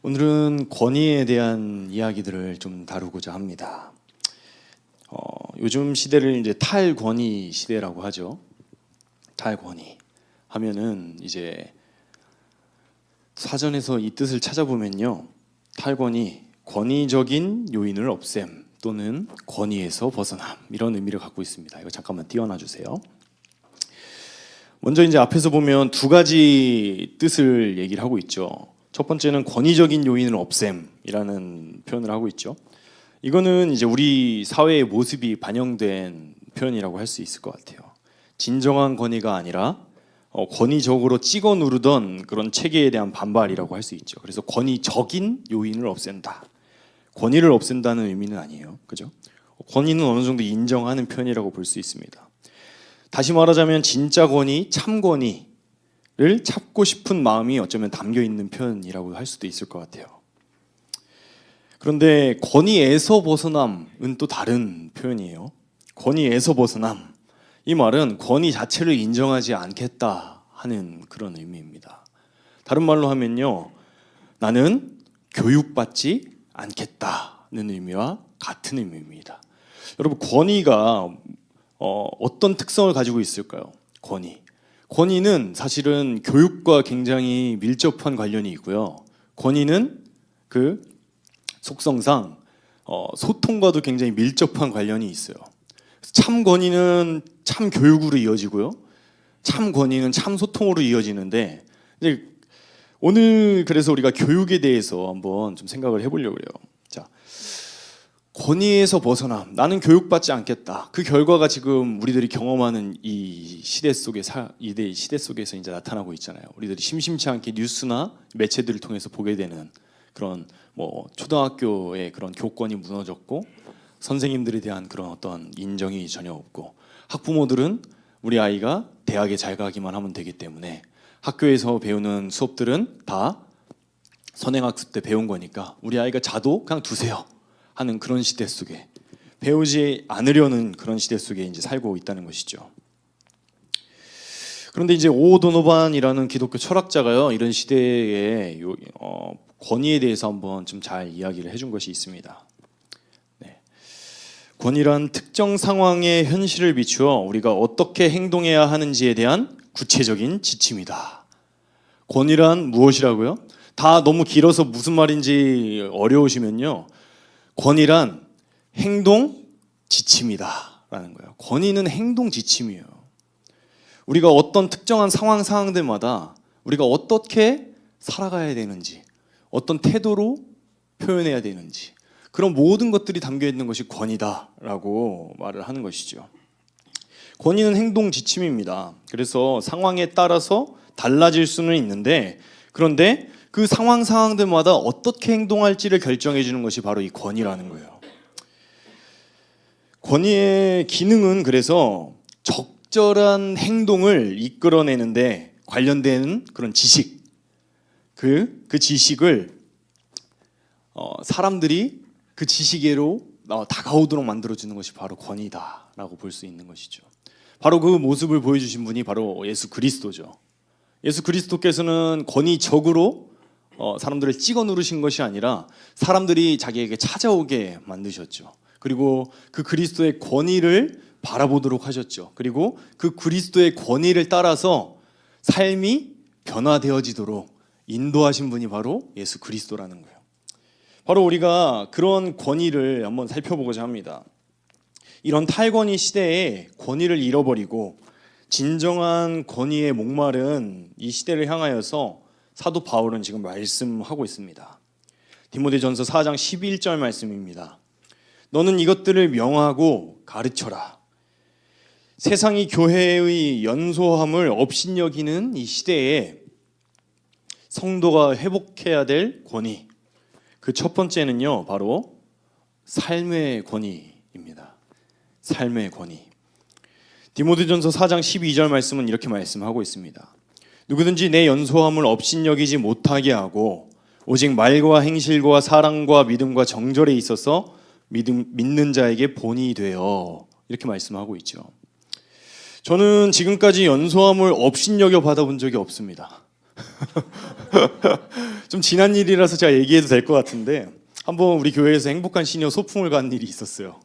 오늘은 권위에 대한 이야기들을 좀 다루고자 합니다. 요즘 시대를 이제 탈권위 시대라고 하죠. 탈권위 하면은 이제 사전에서 이 뜻을 찾아보면요, 탈권위, 권위적인 요인을 없앰 또는 권위에서 벗어남, 이런 의미를 갖고 있습니다. 이거 잠깐만 띄워놔 주세요. 먼저 이제 앞에서 보면 두 가지 뜻을 얘기를 하고 있죠. 첫 번째는 권위적인 요인을 없앰이라는 표현을 하고 있죠. 이거는 이제 우리 사회의 모습이 반영된 표현이라고 할 수 있을 것 같아요. 진정한 권위가 아니라 권위적으로 찍어 누르던 그런 체계에 대한 반발이라고 할 수 있죠. 그래서 권위적인 요인을 없앤다. 권위를 없앤다는 의미는 아니에요. 그죠? 권위는 어느 정도 인정하는 표현이라고 볼 수 있습니다. 다시 말하자면 진짜 권위, 참 권위를 찾고 싶은 마음이 어쩌면 담겨 있는 표현이라고 할 수도 있을 것 같아요. 그런데 권위에서 벗어남은 또 다른 표현이에요. 권위에서 벗어남, 이 말은 권위 자체를 인정하지 않겠다 하는 그런 의미입니다. 다른 말로 하면요, 나는 교육받지 않겠다는 의미와 같은 의미입니다. 여러분, 권위가 어떤 특성을 가지고 있을까요? 권위는 사실은 교육과 굉장히 밀접한 관련이 있고요. 권위는 그 속성상 소통과도 굉장히 밀접한 관련이 있어요. 참 권위는 참 교육으로 이어지고요, 참 권위는 참 소통으로 이어지는데, 이제 오늘 그래서 우리가 교육에 대해서 한번 좀 생각을 해보려고 해요. 자, 권위에서 벗어남, 나는 교육받지 않겠다. 그 결과가 지금 우리들이 경험하는 이 시대 속에서 이제 나타나고 있잖아요. 우리들이 심심치 않게 뉴스나 매체들을 통해서 보게 되는 그런 초등학교의 그런 교권이 무너졌고, 선생님들에 대한 그런 어떤 인정이 전혀 없고, 학부모들은 우리 아이가 대학에 잘 가기만 하면 되기 때문에 학교에서 배우는 수업들은 다 선행학습 때 배운 거니까 우리 아이가 자도 그냥 두세요 하는 그런 시대 속에, 배우지 않으려는 그런 시대 속에 이제 살고 있다는 것이죠. 그런데 이제 오 도노반이라는 기독교 철학자가요, 이런 시대에 권위에 대해서 한번 좀 잘 이야기를 해준 것이 있습니다. 네. 권위란 특정 상황의 현실을 비추어 우리가 어떻게 행동해야 하는지에 대한 구체적인 지침이다. 권위란 무엇이라고요? 다 너무 길어서 무슨 말인지 어려우시면요, 권위란 행동 지침이다라는 거예요. 권위는 행동 지침이에요. 우리가 어떤 특정한 상황들마다 우리가 어떻게 살아가야 되는지, 어떤 태도로 표현해야 되는지, 그런 모든 것들이 담겨 있는 것이 권위다라고 말을 하는 것이죠. 권위는 행동 지침입니다. 그래서 상황에 따라서 달라질 수는 있는데, 그런데 그 상황들마다 어떻게 행동할지를 결정해 주는 것이 바로 이 권위라는 거예요. 권위의 기능은 그래서 적절한 행동을 이끌어내는데 관련된 그런 지식, 그 지식을 사람들이 그 지식으로 다가오도록 만들어주는 것이 바로 권위다라고 볼 수 있는 것이죠. 바로 그 모습을 보여주신 분이 바로 예수 그리스도죠. 예수 그리스도께서는 권위적으로 사람들을 찍어 누르신 것이 아니라 사람들이 자기에게 찾아오게 만드셨죠. 그리고 그 그리스도의 권위를 바라보도록 하셨죠. 그리고 그 그리스도의 권위를 따라서 삶이 변화되어지도록 인도하신 분이 바로 예수 그리스도라는 거예요. 바로 우리가 그런 권위를 한번 살펴보고자 합니다. 이런 탈권위 시대에 권위를 잃어버리고 진정한 권위에 목마른 이 시대를 향하여서 사도 바울은 지금 말씀하고 있습니다. 디모데전서 4장 11절 말씀입니다. 너는 이것들을 명하고 가르쳐라. 세상이 교회의 연소함을 업신여기는 이 시대에 성도가 회복해야 될 권위, 그 첫 번째는요, 바로 삶의 권위입니다. 삶의 권위. 디모데전서 4장 12절 말씀은 이렇게 말씀하고 있습니다. 누구든지 내 연소함을 업신여기지 못하게 하고 오직 말과 행실과 사랑과 믿음과 정절에 있어서 믿는 자에게 본이 되어, 이렇게 말씀하고 있죠. 저는 지금까지 연소함을 업신여겨 받아본 적이 없습니다. 좀 지난 일이라서 제가 얘기해도 될 것 같은데 한번 우리 교회에서 행복한 시니어 소풍을 간 일이 있었어요.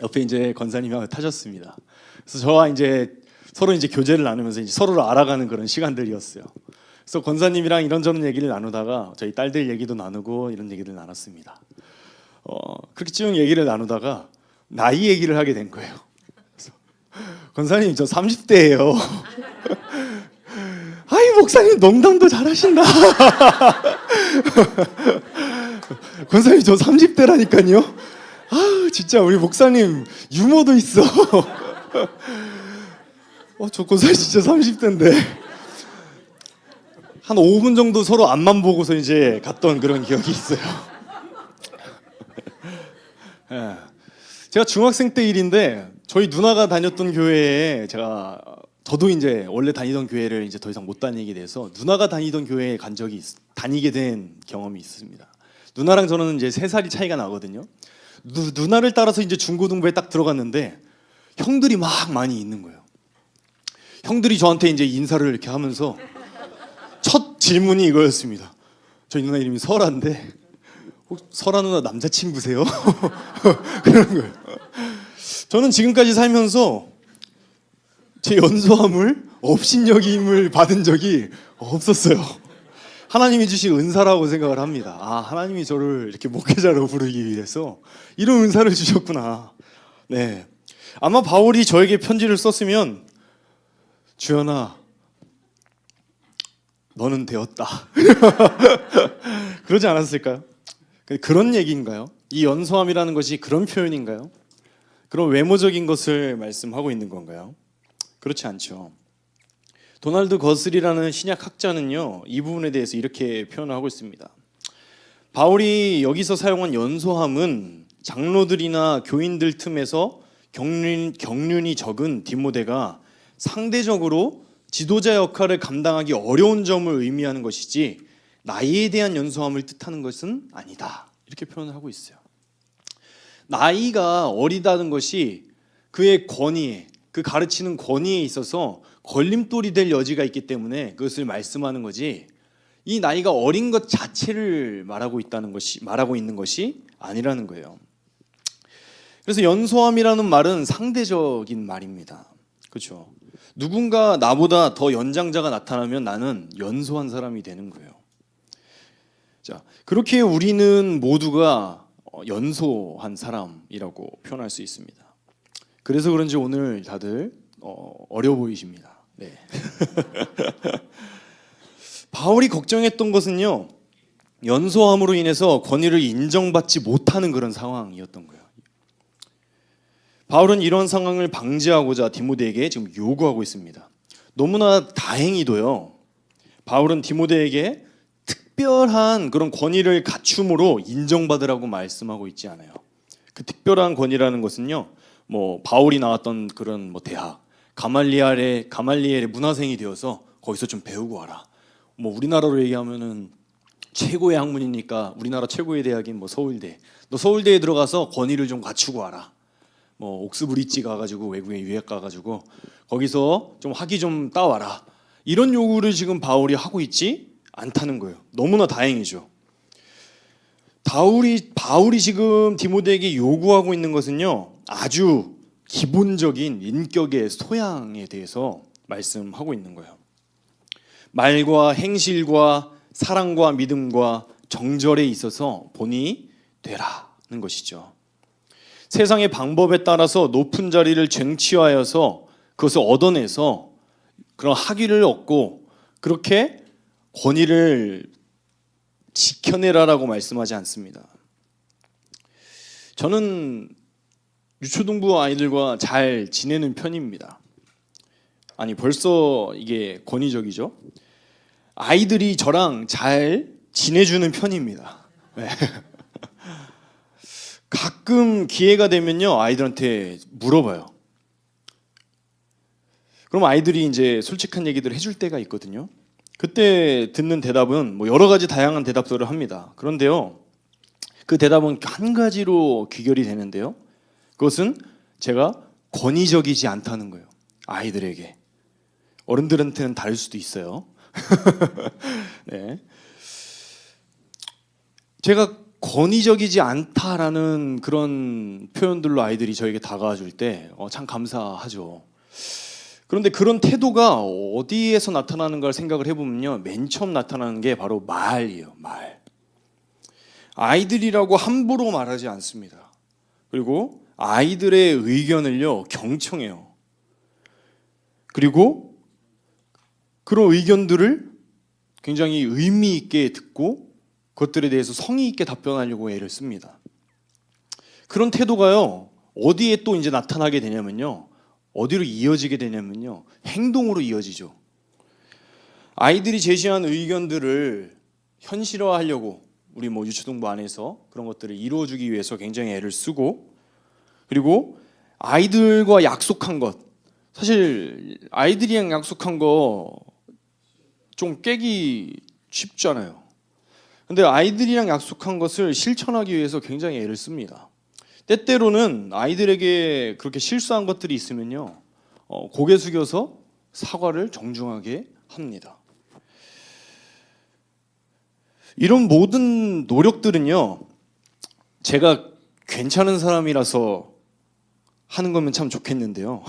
옆에 이제 권사님이 타셨습니다. 그래서 저와 이제 서로 이제 교제를 나누면서 이제 서로를 알아가는 그런 시간들이었어요. 그래서 권사님이랑 이런저런 얘기를 나누다가 저희 딸들 얘기도 나누고 이런 얘기를 나눴습니다. 그렇게 쭉 얘기를 나누다가 나이 얘기를 하게 된 거예요. 그래서 권사님 저 30대예요. 아이 목사님 농담도 잘하신다. 권사님 저 30대라니까요. 아 진짜 우리 목사님 유머도 있어. 저 권사님 진짜 30대인데 한 5분 정도 서로 앞만 보고서 이제 갔던 그런 기억이 있어요. 예. 제가 중학생 때 일인데 저희 누나가 다녔던 교회에 저도 이제 원래 다니던 교회를 이제 더 이상 못 다니게 돼서 누나가 다니던 교회에 간 적이 다니게 된 경험이 있습니다. 누나랑 저는 이제 3살이 차이가 나거든요. 누나를 따라서 이제 중고등부에 딱 들어갔는데 형들이 막 많이 있는 거예요. 형들이 저한테 이제 인사를 이렇게 하면서 첫 질문이 이거였습니다. 저희 누나 이름이 설아인데 설아 누나 남자친구세요? 그런 거예요. 저는 지금까지 살면서 제 연소함을 업신여김을 받은 적이 없었어요. 하나님이 주신 은사라고 생각을 합니다. 하나님이 저를 이렇게 목회자로 부르기 위해서 이런 은사를 주셨구나. 네, 아마 바울이 저에게 편지를 썼으면 주연아 너는 되었다. 그러지 않았을까요? 그런 얘기인가요? 이 연소함이라는 것이 그런 표현인가요? 그런 외모적인 것을 말씀하고 있는 건가요? 그렇지 않죠. 도널드 거슬이라는 신약 학자는요, 이 부분에 대해서 이렇게 표현하고 있습니다. 바울이 여기서 사용한 연소함은 장로들이나 교인들 틈에서 경륜이 적은 디모데가 상대적으로 지도자 역할을 감당하기 어려운 점을 의미하는 것이지 나이에 대한 연소함을 뜻하는 것은 아니다. 이렇게 표현을 하고 있어요. 나이가 어리다는 것이 그의 권위에, 그 가르치는 권위에 있어서 걸림돌이 될 여지가 있기 때문에 그것을 말씀하는 거지, 이 나이가 어린 것 자체를 말하고 있는 것이 아니라는 거예요. 그래서 연소함이라는 말은 상대적인 말입니다. 그렇죠? 누군가 나보다 더 연장자가 나타나면 나는 연소한 사람이 되는 거예요. 자, 그렇게 우리는 모두가 연소한 사람이라고 표현할 수 있습니다. 그래서 그런지 오늘 다들 어려 보이십니다. 네. 바울이 걱정했던 것은요, 연소함으로 인해서 권위를 인정받지 못하는 그런 상황이었던 거예요. 바울은 이런 상황을 방지하고자 디모데에게 지금 요구하고 있습니다. 너무나 다행히도요, 바울은 디모데에게 특별한 그런 권위를 갖춤으로 인정받으라고 말씀하고 있지 않아요. 그 특별한 권위라는 것은요, 바울이 나왔던 그런 대학, 가말리엘의 문화생이 되어서 거기서 좀 배우고 와라. 우리나라로 얘기하면은 최고의 학문이니까 우리나라 최고의 대학인 서울대. 너 서울대에 들어가서 권위를 좀 갖추고 와라. 옥스브리지 가가지고 외국에 유학 가가지고 거기서 좀 학위 좀 따와라. 이런 요구를 지금 바울이 하고 있지 않다는 거예요. 너무나 다행이죠. 바울이 지금 디모데에게 요구하고 있는 것은요, 아주 기본적인 인격의 소양에 대해서 말씀하고 있는 거예요. 말과 행실과 사랑과 믿음과 정절에 있어서 본이 되라는 것이죠. 세상의 방법에 따라서 높은 자리를 쟁취하여서 그것을 얻어내서 그런 학위를 얻고 그렇게 권위를 지켜내라라고 말씀하지 않습니다. 저는 유초등부 아이들과 잘 지내는 편입니다. 아니 벌써 이게 권위적이죠? 아이들이 저랑 잘 지내주는 편입니다. 네. 가끔 기회가 되면요, 아이들한테 물어봐요. 그럼 아이들이 이제 솔직한 얘기들을 해줄 때가 있거든요. 그때 듣는 대답은 여러 가지 다양한 대답들을 합니다. 그런데요, 그 대답은 한 가지로 귀결이 되는데요, 그것은 제가 권위적이지 않다는 거예요. 아이들에게. 어른들한테는 다를 수도 있어요. 네. 제가 권위적이지 않다라는 그런 표현들로 아이들이 저에게 다가와 줄 때 참 감사하죠. 그런데 그런 태도가 어디에서 나타나는가를 생각을 해보면요, 맨 처음 나타나는 게 바로 말이에요. 말. 아이들이라고 함부로 말하지 않습니다. 그리고 아이들의 의견을요, 경청해요. 그리고 그런 의견들을 굉장히 의미 있게 듣고 그것들에 대해서 성의 있게 답변하려고 애를 씁니다. 그런 태도가요, 어디에 또 이제 나타나게 되냐면요, 어디로 이어지게 되냐면요, 행동으로 이어지죠. 아이들이 제시한 의견들을 현실화하려고 우리 유초등부 안에서 그런 것들을 이루어주기 위해서 굉장히 애를 쓰고, 그리고 아이들과 약속한 것, 사실 아이들이랑 약속한 거 좀 깨기 쉽잖아요. 근데 아이들이랑 약속한 것을 실천하기 위해서 굉장히 애를 씁니다. 때때로는 아이들에게 그렇게 실수한 것들이 있으면요, 고개 숙여서 사과를 정중하게 합니다. 이런 모든 노력들은요, 제가 괜찮은 사람이라서 하는 거면 참 좋겠는데요.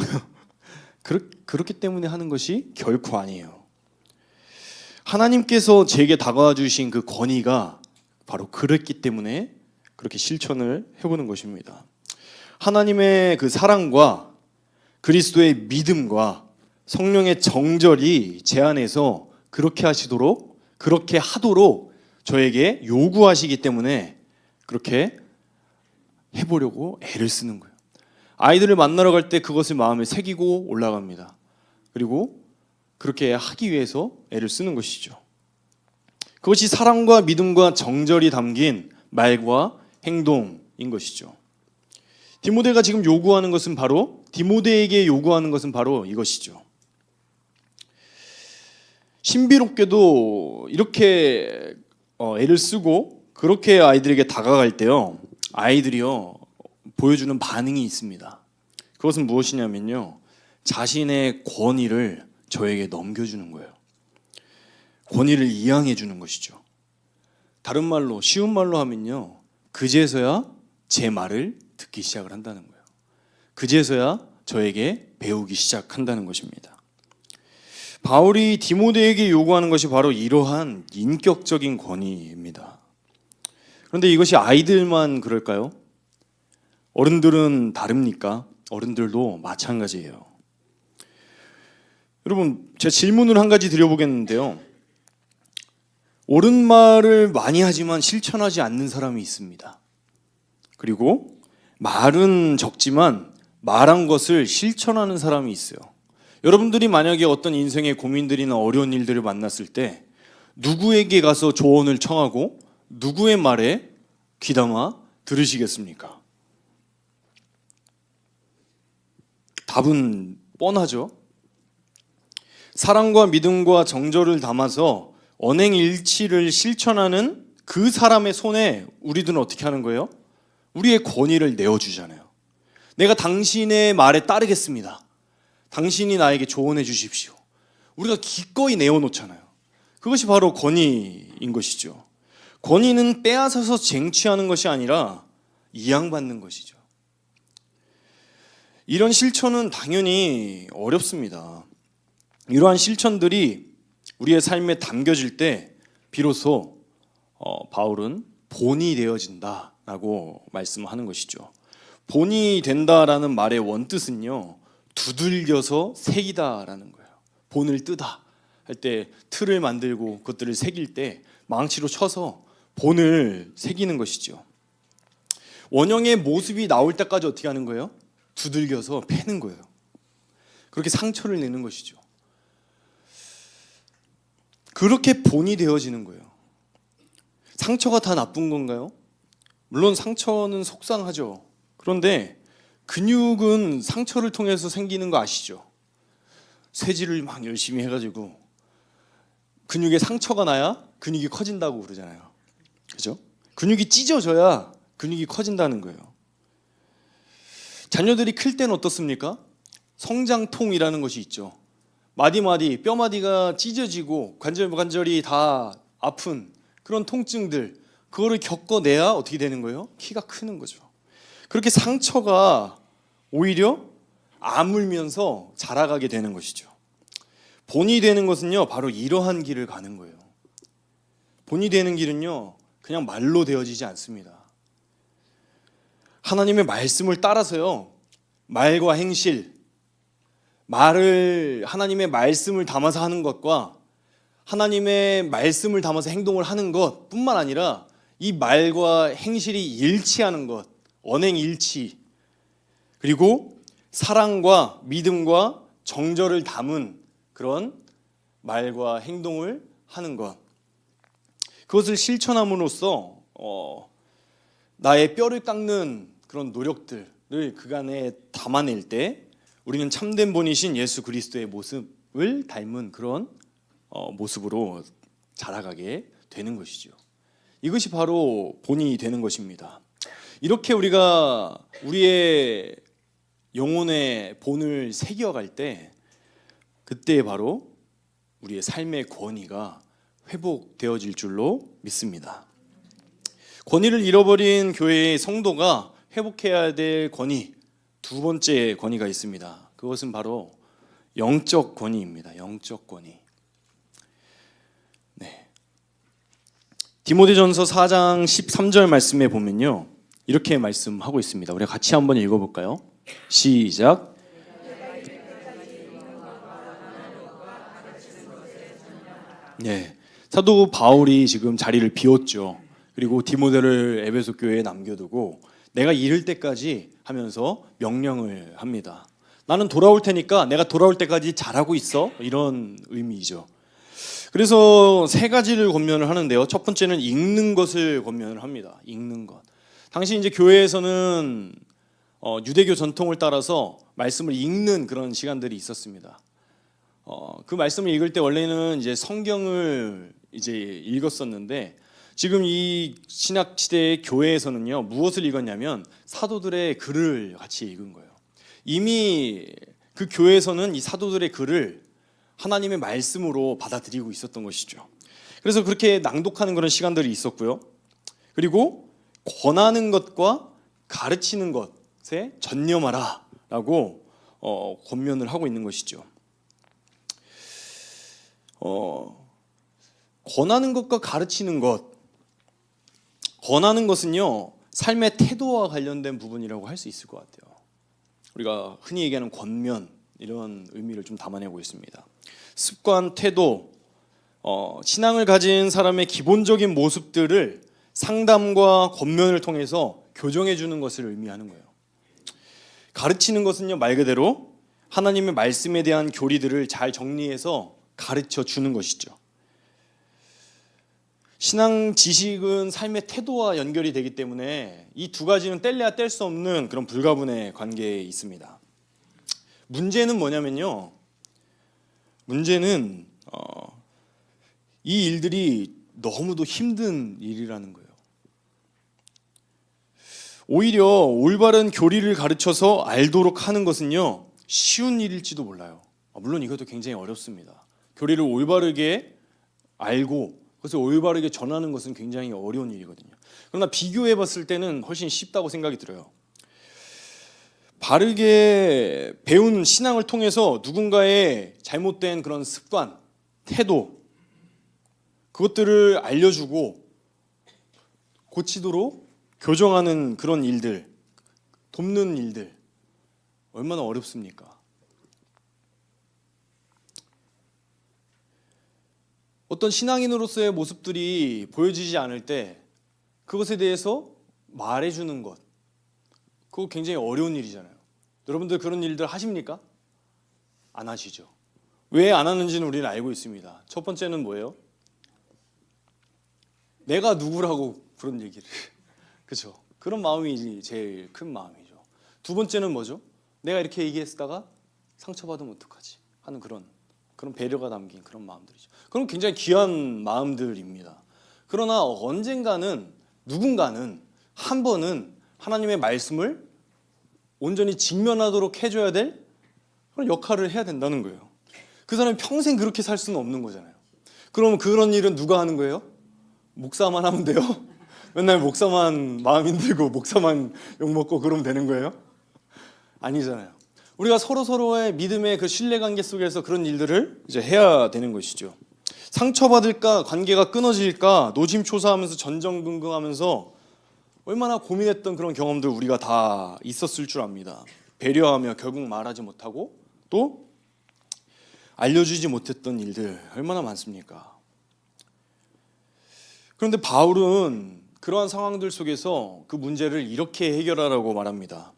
그렇기 때문에 하는 것이 결코 아니에요. 하나님께서 제게 다가와 주신 그 권위가 바로 그랬기 때문에 그렇게 실천을 해보는 것입니다. 하나님의 그 사랑과 그리스도의 믿음과 성령의 정절이 제 안에서 그렇게 하시도록, 그렇게 하도록 저에게 요구하시기 때문에 그렇게 해보려고 애를 쓰는 거예요. 아이들을 만나러 갈 때 그것을 마음에 새기고 올라갑니다. 그리고 그렇게 하기 위해서 애를 쓰는 것이죠. 그것이 사랑과 믿음과 정절이 담긴 말과 행동인 것이죠. 디모데가 지금 요구하는 것은 바로, 디모데에게 요구하는 것은 바로 이것이죠. 신비롭게도 이렇게 애를 쓰고 그렇게 아이들에게 다가갈 때요, 아이들이요 보여주는 반응이 있습니다. 그것은 무엇이냐면요, 자신의 권위를 저에게 넘겨주는 거예요. 권위를 이양해 주는 것이죠. 다른 말로, 쉬운 말로 하면요, 그제서야 제 말을 듣기 시작을 한다는 거예요. 그제서야 저에게 배우기 시작한다는 것입니다. 바울이 디모데에게 요구하는 것이 바로 이러한 인격적인 권위입니다. 그런데 이것이 아이들만 그럴까요? 어른들은 다릅니까? 어른들도 마찬가지예요. 여러분, 제가 질문을 한 가지 드려보겠는데요, 옳은 말을 많이 하지만 실천하지 않는 사람이 있습니다. 그리고 말은 적지만 말한 것을 실천하는 사람이 있어요. 여러분들이 만약에 어떤 인생의 고민들이나 어려운 일들을 만났을 때 누구에게 가서 조언을 청하고 누구의 말에 귀담아 들으시겠습니까? 답은 뻔하죠. 사랑과 믿음과 정절을 담아서 언행일치를 실천하는 그 사람의 손에 우리들은 어떻게 하는 거예요? 우리의 권위를 내어주잖아요. 내가 당신의 말에 따르겠습니다. 당신이 나에게 조언해 주십시오. 우리가 기꺼이 내어놓잖아요. 그것이 바로 권위인 것이죠. 권위는 빼앗아서 쟁취하는 것이 아니라 이양받는 것이죠. 이런 실천은 당연히 어렵습니다. 이러한 실천들이 우리의 삶에 담겨질 때 비로소 바울은 본이 되어진다라고 말씀하는 것이죠. 본이 된다라는 말의 원뜻은요, 두들겨서 새기다라는 거예요. 본을 뜨다 할 때 틀을 만들고 그것들을 새길 때 망치로 쳐서 본을 새기는 것이죠. 원형의 모습이 나올 때까지 어떻게 하는 거예요? 두들겨서 패는 거예요. 그렇게 상처를 내는 것이죠. 그렇게 본이 되어지는 거예요. 상처가 다 나쁜 건가요? 물론 상처는 속상하죠. 그런데 근육은 상처를 통해서 생기는 거 아시죠? 쇠질을 막 열심히 해가지고 근육에 상처가 나야 근육이 커진다고 그러잖아요. 그죠? 근육이 찢어져야 근육이 커진다는 거예요. 자녀들이 클 때는 어떻습니까? 성장통이라는 것이 있죠. 마디마디 뼈마디가 찢어지고 관절이 다 아픈 그런 통증들, 그거를 겪어내야 어떻게 되는 거예요? 키가 크는 거죠. 그렇게 상처가 오히려 아물면서 자라가게 되는 것이죠. 본이 되는 것은요, 바로 이러한 길을 가는 거예요. 본이 되는 길은요, 그냥 말로 되어지지 않습니다. 하나님의 말씀을 따라서요, 말과 행실, 말을 하나님의 말씀을 담아서 하는 것과 하나님의 말씀을 담아서 행동을 하는 것뿐만 아니라 이 말과 행실이 일치하는 것, 언행일치, 그리고 사랑과 믿음과 정절을 담은 그런 말과 행동을 하는 것, 그것을 실천함으로써 나의 뼈를 깎는 그런 노력들을 그간에 담아낼 때 우리는 참된 본이신 예수 그리스도의 모습을 닮은 그런 모습으로 자라가게 되는 것이죠. 이것이 바로 본이 되는 것입니다. 이렇게 우리가 우리의 영혼의 본을 새겨갈 때 그때 바로 우리의 삶의 권위가 회복되어질 줄로 믿습니다. 권위를 잃어버린 교회의 성도가 회복해야 될 권위, 두 번째 권위가 있습니다. 그것은 바로 영적 권위입니다. 영적 권위. 네. 디모데전서 4장 13절 말씀에 보면요, 이렇게 말씀하고 있습니다. 우리 같이 한번 읽어볼까요? 시작. 네, 사도 바울이 지금 자리를 비웠죠. 그리고 디모데를 에베소 교회에 남겨두고 내가 이를 때까지 하면서 명령을 합니다. 나는 돌아올 테니까 내가 돌아올 때까지 잘하고 있어, 이런 의미이죠. 그래서 세 가지를 권면을 하는데요. 첫 번째는 읽는 것을 권면을 합니다. 읽는 것. 당시 이제 교회에서는 유대교 전통을 따라서 말씀을 읽는 그런 시간들이 있었습니다. 그 말씀을 읽을 때 원래는 이제 성경을 이제 읽었었는데 지금 이 신약 시대의 교회에서는요, 무엇을 읽었냐면 사도들의 글을 같이 읽은 거예요. 이미 그 교회에서는 이 사도들의 글을 하나님의 말씀으로 받아들이고 있었던 것이죠. 그래서 그렇게 낭독하는 그런 시간들이 있었고요. 그리고 권하는 것과 가르치는 것에 전념하라라고 권면을 하고 있는 것이죠. 권하는 것과 가르치는 것, 권하는 것은요, 삶의 태도와 관련된 부분이라고 할 수 있을 것 같아요. 우리가 흔히 얘기하는 권면, 이런 의미를 좀 담아내고 있습니다. 습관, 태도, 신앙을 가진 사람의 기본적인 모습들을 상담과 권면을 통해서 교정해 주는 것을 의미하는 거예요. 가르치는 것은요, 말 그대로 하나님의 말씀에 대한 교리들을 잘 정리해서 가르쳐 주는 것이죠. 신앙 지식은 삶의 태도와 연결이 되기 때문에 이 두 가지는 뗄래야 뗄 수 없는 그런 불가분의 관계에 있습니다. 문제는 뭐냐면요, 문제는 이 일들이 너무도 힘든 일이라는 거예요. 오히려 올바른 교리를 가르쳐서 알도록 하는 것은요, 쉬운 일일지도 몰라요. 물론 이것도 굉장히 어렵습니다. 교리를 올바르게 알고 그것을 올바르게 전하는 것은 굉장히 어려운 일이거든요. 그러나 비교해 봤을 때는 훨씬 쉽다고 생각이 들어요. 바르게 배운 신앙을 통해서 누군가의 잘못된 그런 습관, 태도, 그것들을 알려주고 고치도록 교정하는 그런 일들, 돕는 일들, 얼마나 어렵습니까? 어떤 신앙인으로서의 모습들이 보여지지 않을 때 그것에 대해서 말해주는 것, 그거 굉장히 어려운 일이잖아요. 여러분들 그런 일들 하십니까? 안 하시죠. 왜 안 하는지는 우리는 알고 있습니다. 첫 번째는 뭐예요? 내가 누구라고 그런 얘기를 그렇죠. 그런 마음이 제일 큰 마음이죠. 두 번째는 뭐죠? 내가 이렇게 얘기했다가 상처받으면 어떡하지 하는 그런 배려가 담긴 그런 마음들이죠. 그럼 굉장히 귀한 마음들입니다. 그러나 언젠가는 누군가는 한 번은 하나님의 말씀을 온전히 직면하도록 해줘야 될 그런 역할을 해야 된다는 거예요. 그 사람이 평생 그렇게 살 수는 없는 거잖아요. 그러면 그런 일은 누가 하는 거예요? 목사만 하면 돼요? 맨날 목사만 마음 힘들고 목사만 욕먹고 그러면 되는 거예요? 아니잖아요. 우리가 서로서로의 믿음의 그 신뢰관계 속에서 그런 일들을 이제 해야 되는 것이죠. 상처받을까, 관계가 끊어질까, 노심초사하면서 전전긍긍하면서 얼마나 고민했던 그런 경험들 우리가 다 있었을 줄 압니다. 배려하며 결국 말하지 못하고 또 알려주지 못했던 일들 얼마나 많습니까? 그런데 바울은 그러한 상황들 속에서 그 문제를 이렇게 해결하라고 말합니다.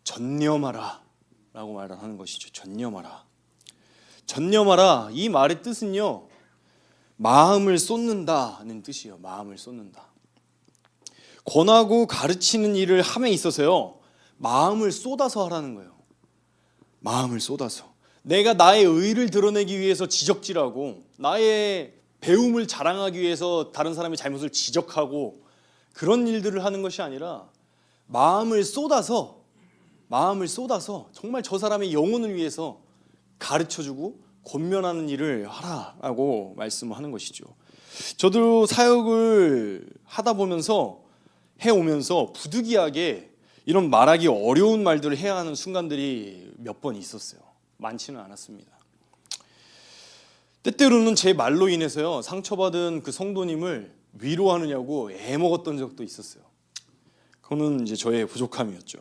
전념하라 라고 말하는 것이죠. 전념하라. 전념하라, 이 말의 뜻은요, 마음을 쏟는다는 뜻이에요. 마음을 쏟는다. 권하고 가르치는 일을 함에 있어서요, 마음을 쏟아서 하라는 거예요. 마음을 쏟아서. 내가 나의 의를 드러내기 위해서 지적질하고 나의 배움을 자랑하기 위해서 다른 사람의 잘못을 지적하고 그런 일들을 하는 것이 아니라 마음을 쏟아서 정말 저 사람의 영혼을 위해서 가르쳐주고 권면하는 일을 하라라고 말씀을 하는 것이죠. 저도 사역을 하다 보면서 해오면서 부득이하게 이런 말하기 어려운 말들을 해야 하는 순간들이 몇 번 있었어요. 많지는 않았습니다. 때때로는 제 말로 인해서요, 상처받은 그 성도님을 위로하느냐고 애먹었던 적도 있었어요. 그거는 이제 저의 부족함이었죠.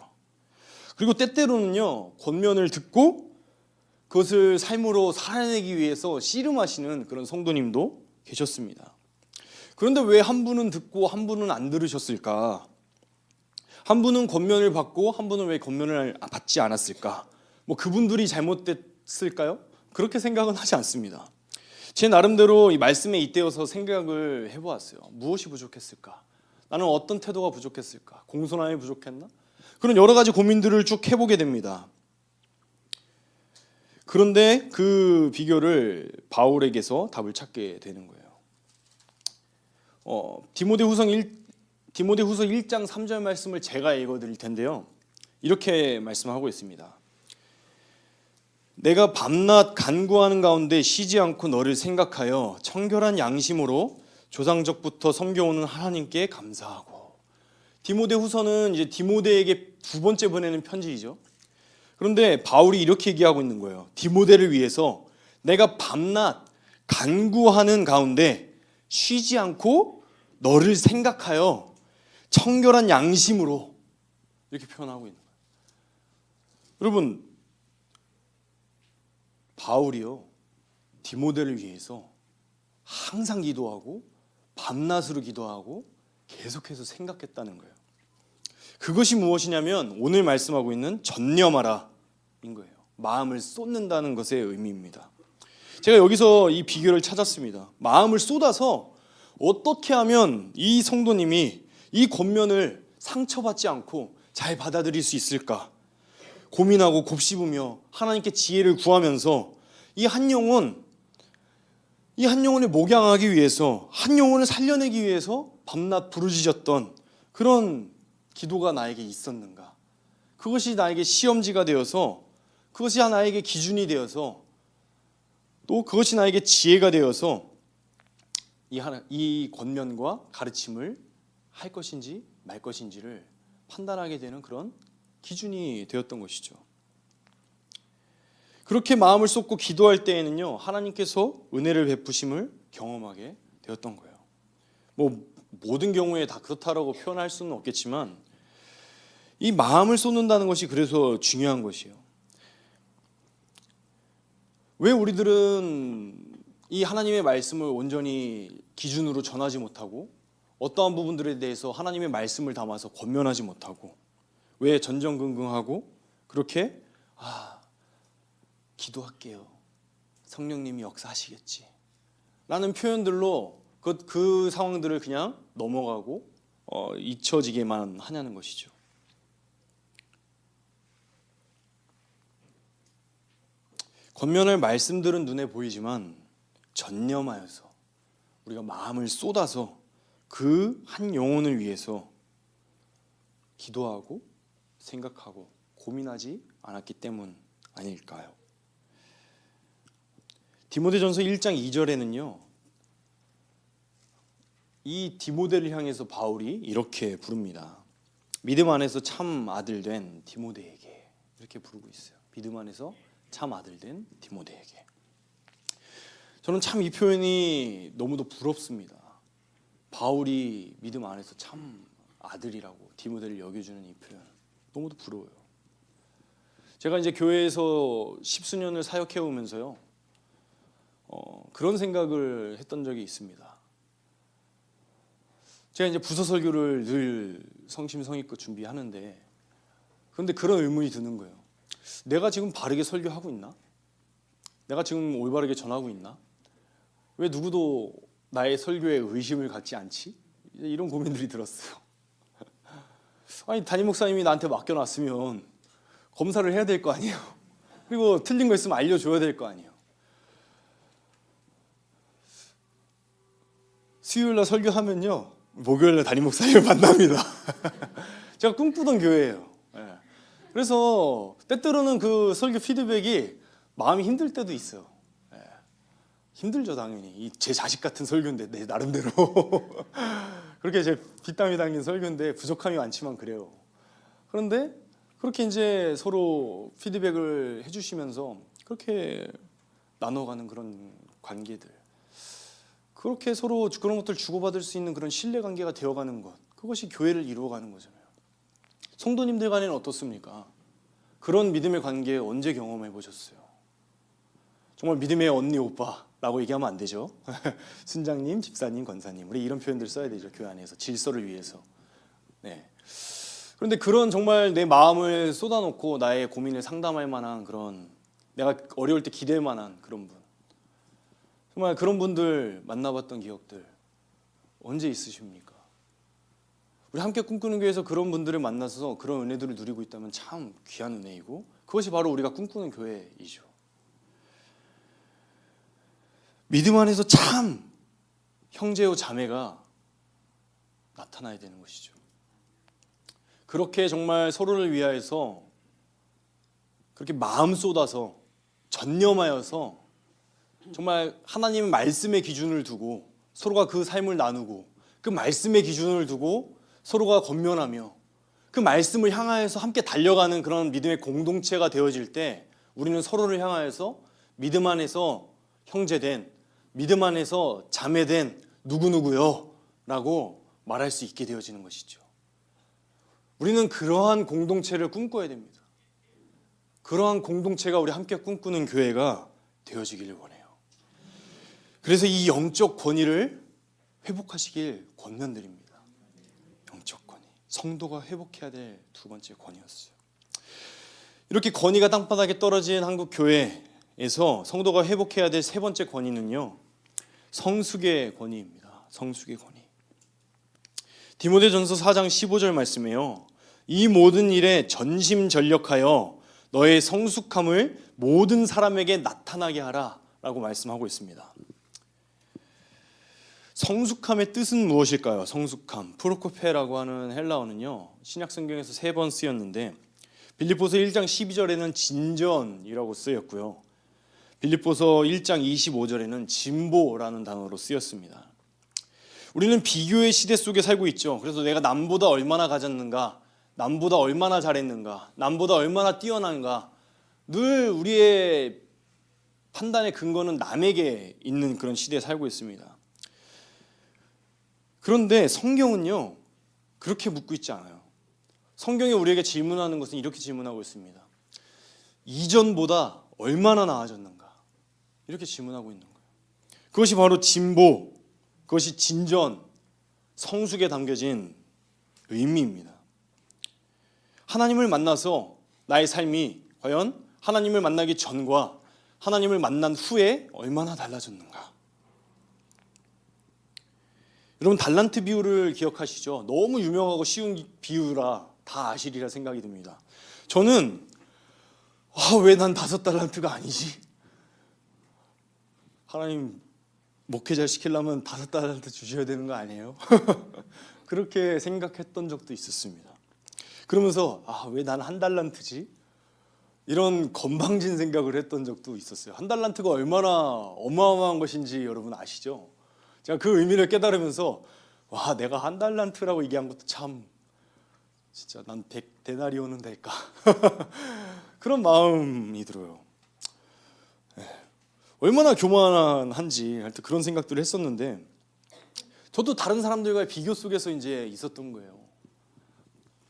그리고 때때로는요, 권면을 듣고 그것을 삶으로 살아내기 위해서 씨름하시는 그런 성도님도 계셨습니다. 그런데 왜 한 분은 듣고 한 분은 안 들으셨을까? 한 분은 권면을 받고 한 분은 왜 권면을 받지 않았을까? 뭐 그분들이 잘못됐을까요? 그렇게 생각은 하지 않습니다. 제 나름대로 이 말씀에 잇대어서 생각을 해보았어요. 무엇이 부족했을까? 나는 어떤 태도가 부족했을까? 공손함이 부족했나? 그런 여러 가지 고민들을 쭉 해보게 됩니다. 그런데 그 비결을 바울에게서 답을 찾게 되는 거예요. 디모데후서 1장 3절 말씀을 제가 읽어드릴 텐데요. 이렇게 말씀하고 있습니다. 내가 밤낮 간구하는 가운데 쉬지 않고 너를 생각하여 청결한 양심으로 조상적부터 섬겨오는 하나님께 감사하고. 디모데후서는 이제 디모데에게 두 번째 보내는 편지이죠. 그런데 바울이 이렇게 얘기하고 있는 거예요. 디모데를 위해서 내가 밤낮 간구하는 가운데 쉬지 않고 너를 생각하여 청결한 양심으로, 이렇게 표현하고 있는 거예요. 여러분, 바울이요, 디모데를 위해서 항상 기도하고 밤낮으로 기도하고 계속해서 생각했다는 거예요. 그것이 무엇이냐면 오늘 말씀하고 있는 전념하라 인 거예요. 마음을 쏟는다는 것의 의미입니다. 제가 여기서 이 비결을 찾았습니다. 마음을 쏟아서 어떻게 하면 이 성도님이 이 권면을 상처받지 않고 잘 받아들일 수 있을까 고민하고 곱씹으며 하나님께 지혜를 구하면서 이 한 영혼을 목양하기 위해서, 한 영혼을 살려내기 위해서 밤낮 부르짖었던 그런 기도가 나에게 있었는가? 그것이 나에게 시험지가 되어서, 그것이 나에게 기준이 되어서, 또 그것이 나에게 지혜가 되어서 이 권면과 가르침을 할 것인지 말 것인지를 판단하게 되는 그런 기준이 되었던 것이죠. 그렇게 마음을 쏟고 기도할 때에는요, 하나님께서 은혜를 베푸심을 경험하게 되었던 거예요. 뭐 모든 경우에 다 그렇다라고 표현할 수는 없겠지만 이 마음을 쏟는다는 것이 그래서 중요한 것이에요. 왜 우리들은 이 하나님의 말씀을 온전히 기준으로 전하지 못하고 어떠한 부분들에 대해서 하나님의 말씀을 담아서 권면하지 못하고 왜 전전긍긍하고 그렇게 기도할게요, 성령님이 역사하시겠지 라는 표현들로 그 상황들을 그냥 넘어가고 잊혀지게만 하냐는 것이죠. 권면할 말씀들은 눈에 보이지만 전념하여서 우리가 마음을 쏟아서 그 한 영혼을 위해서 기도하고 생각하고 고민하지 않았기 때문 아닐까요? 디모데전서 1장 2절에는요. 이 디모데를 향해서 바울이 이렇게 부릅니다. 믿음 안에서 참 아들 된 디모데에게 이렇게 부르고 있어요. 믿음 안에서 참 아들 된 디모데에게. 저는 참 이 표현이 너무도 부럽습니다. 바울이 믿음 안에서 참 아들이라고 디모데를 여겨주는 이 표현 너무도 부러워요. 제가 이제 교회에서 십수년을 사역해 오면서요, 그런 생각을 했던 적이 있습니다. 제가 이제 부서 설교를 늘 성심성의껏 준비하는데, 그런데 그런 의문이 드는 거예요. 내가 지금 바르게 설교하고 있나? 내가 지금 올바르게 전하고 있나? 왜 누구도 나의 설교에 의심을 갖지 않지? 이런 고민들이 들었어요. 아니, 담임 목사님이 나한테 맡겨놨으면 검사를 해야 될 거 아니에요. 그리고 틀린 거 있으면 알려줘야 될 거 아니에요. 수요일날 설교하면요, 목요일날 담임 목사님을 만납니다. 제가 꿈꾸던 교회예요. 그래서 때때로는 그 설교 피드백이 마음이 힘들 때도 있어요. 힘들죠, 당연히. 제 자식 같은 설교인데 내 나름대로 그렇게 제 뒷담이 담긴 설교인데 부족함이 많지만 그래요. 그런데 그렇게 이제 서로 피드백을 해주시면서 그렇게 나눠가는 그런 관계들, 그렇게 서로 그런 것들 주고받을 수 있는 그런 신뢰 관계가 되어가는 것, 그것이 교회를 이루어가는 거잖아요. 성도님들 간에는 어떻습니까? 그런 믿음의 관계 언제 경험해 보셨어요? 정말 믿음의 언니 오빠라고 얘기하면 안 되죠. 순장님, 집사님, 권사님, 우리 이런 표현들 써야 되죠. 교회 안에서 질서를 위해서. 네. 그런데 그런 정말 내 마음을 쏟아놓고 나의 고민을 상담할 만한 그런, 내가 어려울 때 기댈 만한 그런 분, 정말 그런 분들 만나봤던 기억들 언제 있으십니까? 우리 함께 꿈꾸는 교회에서 그런 분들을 만나서 그런 은혜들을 누리고 있다면 참 귀한 은혜이고, 그것이 바로 우리가 꿈꾸는 교회이죠. 믿음 안에서 참 형제요 자매가 나타나야 되는 것이죠. 그렇게 정말 서로를 위하여서 그렇게 마음 쏟아서 전념하여서 정말 하나님의 말씀의 기준을 두고 서로가 그 삶을 나누고, 그 말씀의 기준을 두고 서로가 권면하며 그 말씀을 향하여서 함께 달려가는 그런 믿음의 공동체가 되어질 때, 우리는 서로를 향하여서 믿음 안에서 형제된, 믿음 안에서 자매된 누구누구요 라고 말할 수 있게 되어지는 것이죠. 우리는 그러한 공동체를 꿈꿔야 됩니다. 그러한 공동체가 우리 함께 꿈꾸는 교회가 되어지기를 원해요. 그래서 이 영적 권위를 회복하시길 권면드립니다. 영적 권위, 성도가 회복해야 될 두 번째 권위였어요. 이렇게 권위가 땅바닥에 떨어진 한국 교회에서 성도가 회복해야 될 세 번째 권위는요, 성숙의 권위입니다. 성숙의 권위. 디모데전서 4장 15절 말씀에요, 이 모든 일에 전심전력하여 너의 성숙함을 모든 사람에게 나타나게 하라 라고 말씀하고 있습니다. 성숙함의 뜻은 무엇일까요? 성숙함, 프로코페라고 하는 헬라어는요, 신약 성경에서 3번 쓰였는데, 빌립보서 1장 12절에는 진전이라고 쓰였고요, 빌립보서 1장 25절에는 진보라는 단어로 쓰였습니다. 우리는 비교의 시대 속에 살고 있죠. 그래서 내가 남보다 얼마나 가졌는가, 남보다 얼마나 잘했는가, 남보다 얼마나 뛰어난가, 늘 우리의 판단의 근거는 남에게 있는 그런 시대에 살고 있습니다. 그런데 성경은요, 그렇게 묻고 있지 않아요. 성경이 우리에게 질문하는 것은 이렇게 질문하고 있습니다. 이전보다 얼마나 나아졌는가, 이렇게 질문하고 있는 거예요. 그것이 바로 진보, 그것이 진전, 성숙에 담겨진 의미입니다. 하나님을 만나서 나의 삶이 과연 하나님을 만나기 전과 하나님을 만난 후에 얼마나 달라졌는가. 여러분, 달란트 비유를 기억하시죠? 너무 유명하고 쉬운 비유라 다 아시리라 생각이 듭니다. 저는 왜 난 5달란트가 아니지? 하나님 목회자 시키려면 5달란트 주셔야 되는 거 아니에요? 그렇게 생각했던 적도 있었습니다. 그러면서 왜 난 1달란트지? 이런 건방진 생각을 했던 적도 있었어요. 한 달란트가 얼마나 어마어마한 것인지 여러분 아시죠? 제가 그 의미를 깨달으면서 와, 내가 한 달란트라고 얘기한 것도 참 진짜 난 100데나리온은 될까? 그런 마음이 들어요. 얼마나 교만한지 하여튼 그런 생각들을 했었는데 저도 다른 사람들과의 비교 속에서 이제 있었던 거예요.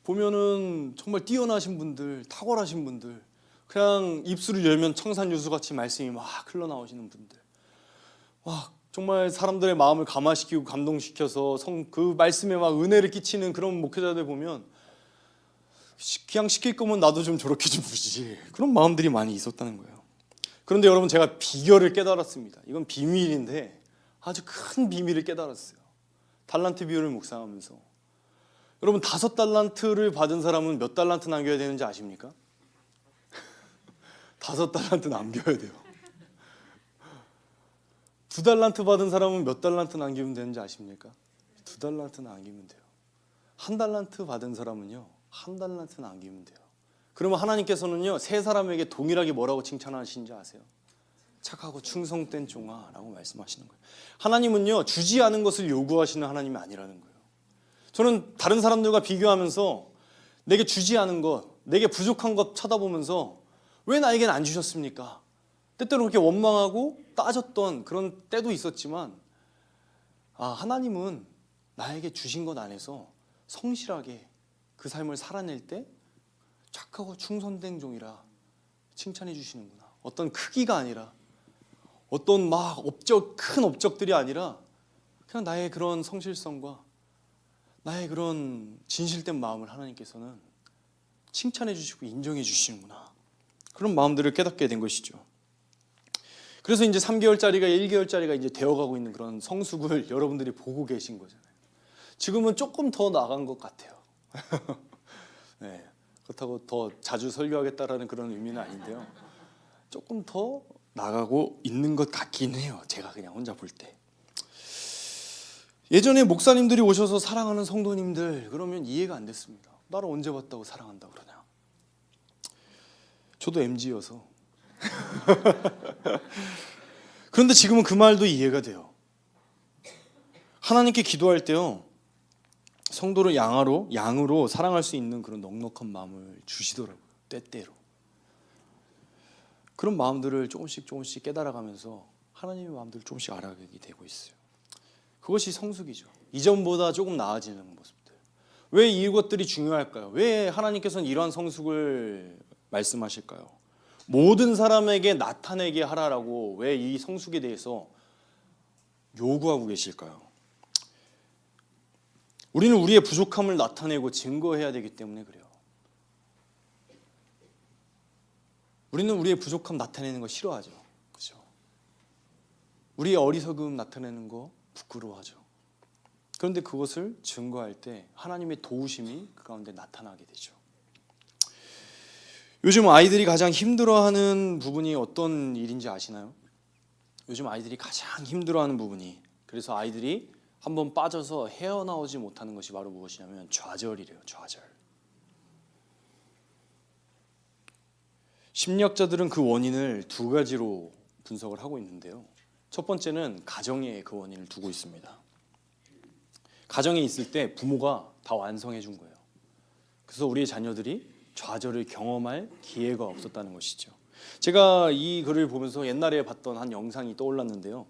보면은 정말 뛰어나신 분들, 탁월하신 분들, 그냥 입술을 열면 청산유수같이 말씀이 막 흘러나오시는 분들, 와, 정말 사람들의 마음을 감화시키고 감동시켜서 그 말씀에 막 은혜를 끼치는 그런 목회자들 보면 그냥 시킬 거면 나도 좀 저렇게 좀 부지, 그런 마음들이 많이 있었다는 거예요. 그런데 여러분, 제가 비결을 깨달았습니다. 이건 비밀인데 아주 큰 비밀을 깨달았어요. 달란트 비율을 묵상하면서. 여러분, 5달란트를 받은 사람은 몇 달란트 남겨야 되는지 아십니까? 5달란트 남겨야 돼요. 2달란트 받은 사람은 몇 달란트 남기면 되는지 아십니까? 2달란트 남기면 돼요. 1달란트 받은 사람은요, 1달란트 남기면 돼요. 그러면 하나님께서는요, 세 사람에게 동일하게 뭐라고 칭찬하시는지 아세요? 착하고 충성된 종아라고 말씀하시는 거예요. 하나님은요, 주지 않은 것을 요구하시는 하나님이 아니라는 거예요. 저는 다른 사람들과 비교하면서 내게 주지 않은 것, 내게 부족한 것 쳐다보면서 왜 나에게는 안 주셨습니까? 때때로 그렇게 원망하고 따졌던 그런 때도 있었지만, 하나님은 나에게 주신 것 안에서 성실하게 그 삶을 살아낼 때 착하고 충성된 종이라 칭찬해 주시는구나. 어떤 크기가 아니라, 어떤 막 큰 업적들이 아니라 그냥 나의 그런 성실성과 나의 그런 진실된 마음을 하나님께서는 칭찬해 주시고 인정해 주시는구나. 그런 마음들을 깨닫게 된 것이죠. 그래서 이제 3개월짜리가 1개월짜리가 이제 되어가고 있는 그런 성숙을 여러분들이 보고 계신 거잖아요. 지금은 조금 더 나간 것 같아요. 네, 그렇다고 더 자주 설교하겠다라는 그런 의미는 아닌데요. 조금 더 나가고 있는 것 같긴 해요. 제가 그냥 혼자 볼 때. 예전에 목사님들이 오셔서 사랑하는 성도님들 그러면 이해가 안 됐습니다. 나를 언제 봤다고 사랑한다 그러냐. 저도 MG여서. 그런데 지금은 그 말도 이해가 돼요. 하나님께 기도할 때요, 성도를 양으로 사랑할 수 있는 그런 넉넉한 마음을 주시더라고요. 때때로. 그런 마음들을 조금씩 깨달아가면서 하나님의 마음들을 조금씩 알아가게 되고 있어요. 그것이 성숙이죠. 이전보다 조금 나아지는 모습들. 왜 이것들이 중요할까요? 왜 하나님께서는 이러한 성숙을 말씀하실까요? 모든 사람에게 나타내게 하라라고 왜 이 성숙에 대해서 요구하고 계실까요? 우리는 우리의 부족함을 나타내고 증거해야 되기 때문에 그래요. 우리는 우리의 부족함 나타내는 거 싫어하죠. 그렇죠? 우리의 어리석음 나타내는 거 부끄러워하죠. 그런데 그것을 증거할 때 하나님의 도우심이 그 가운데 나타나게 되죠. 요즘 아이들이 가장 힘들어하는 부분이 어떤 일인지 아시나요? 요즘 아이들이 가장 힘들어하는 부분이, 그래서 아이들이 한번 빠져서 헤어나오지 못하는 것이 바로 무엇이냐면 좌절이래요. 좌절. 심리학자들은 그 원인을 2가지로 분석을 하고 있는데요. 첫 번째는 가정에 그 원인을 두고 있습니다. 가정에 있을 때 부모가 다 완성해 준 거예요. 그래서 우리의 자녀들이 좌절을 경험할 기회가 없었다는 것이죠. 제가 이 글을 보면서 옛날에 봤던 한 영상이 떠올랐는데요.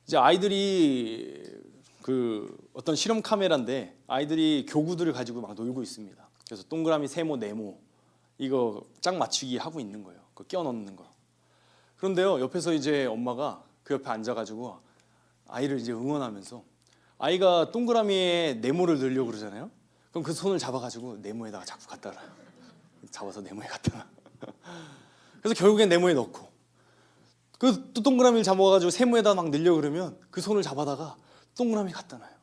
이제 아이들이 어떤 실험 카메라인데 아이들이 교구들을 가지고 막 놀고 있습니다. 그래서 동그라미, 세모, 네모 이거 짝 맞추기 하고 있는 거예요. 그거 끼워 넣는 거. 그런데요, 옆에서 이제 엄마가 그 옆에 앉아가지고 아이를 이제 응원하면서, 아이가 동그라미에 네모를 넣으려고 그러잖아요. 그럼 그 손을 잡아가지고 네모에다가 자꾸 갖다 놔요. 잡아서 네모에 갖다 놔. 그래서 결국엔 네모에 넣고, 그 또 동그라미를 잡아가지고 세모에다 막 넣으려고 그러면 그 손을 잡아다가 동그라미 갖다 놔요.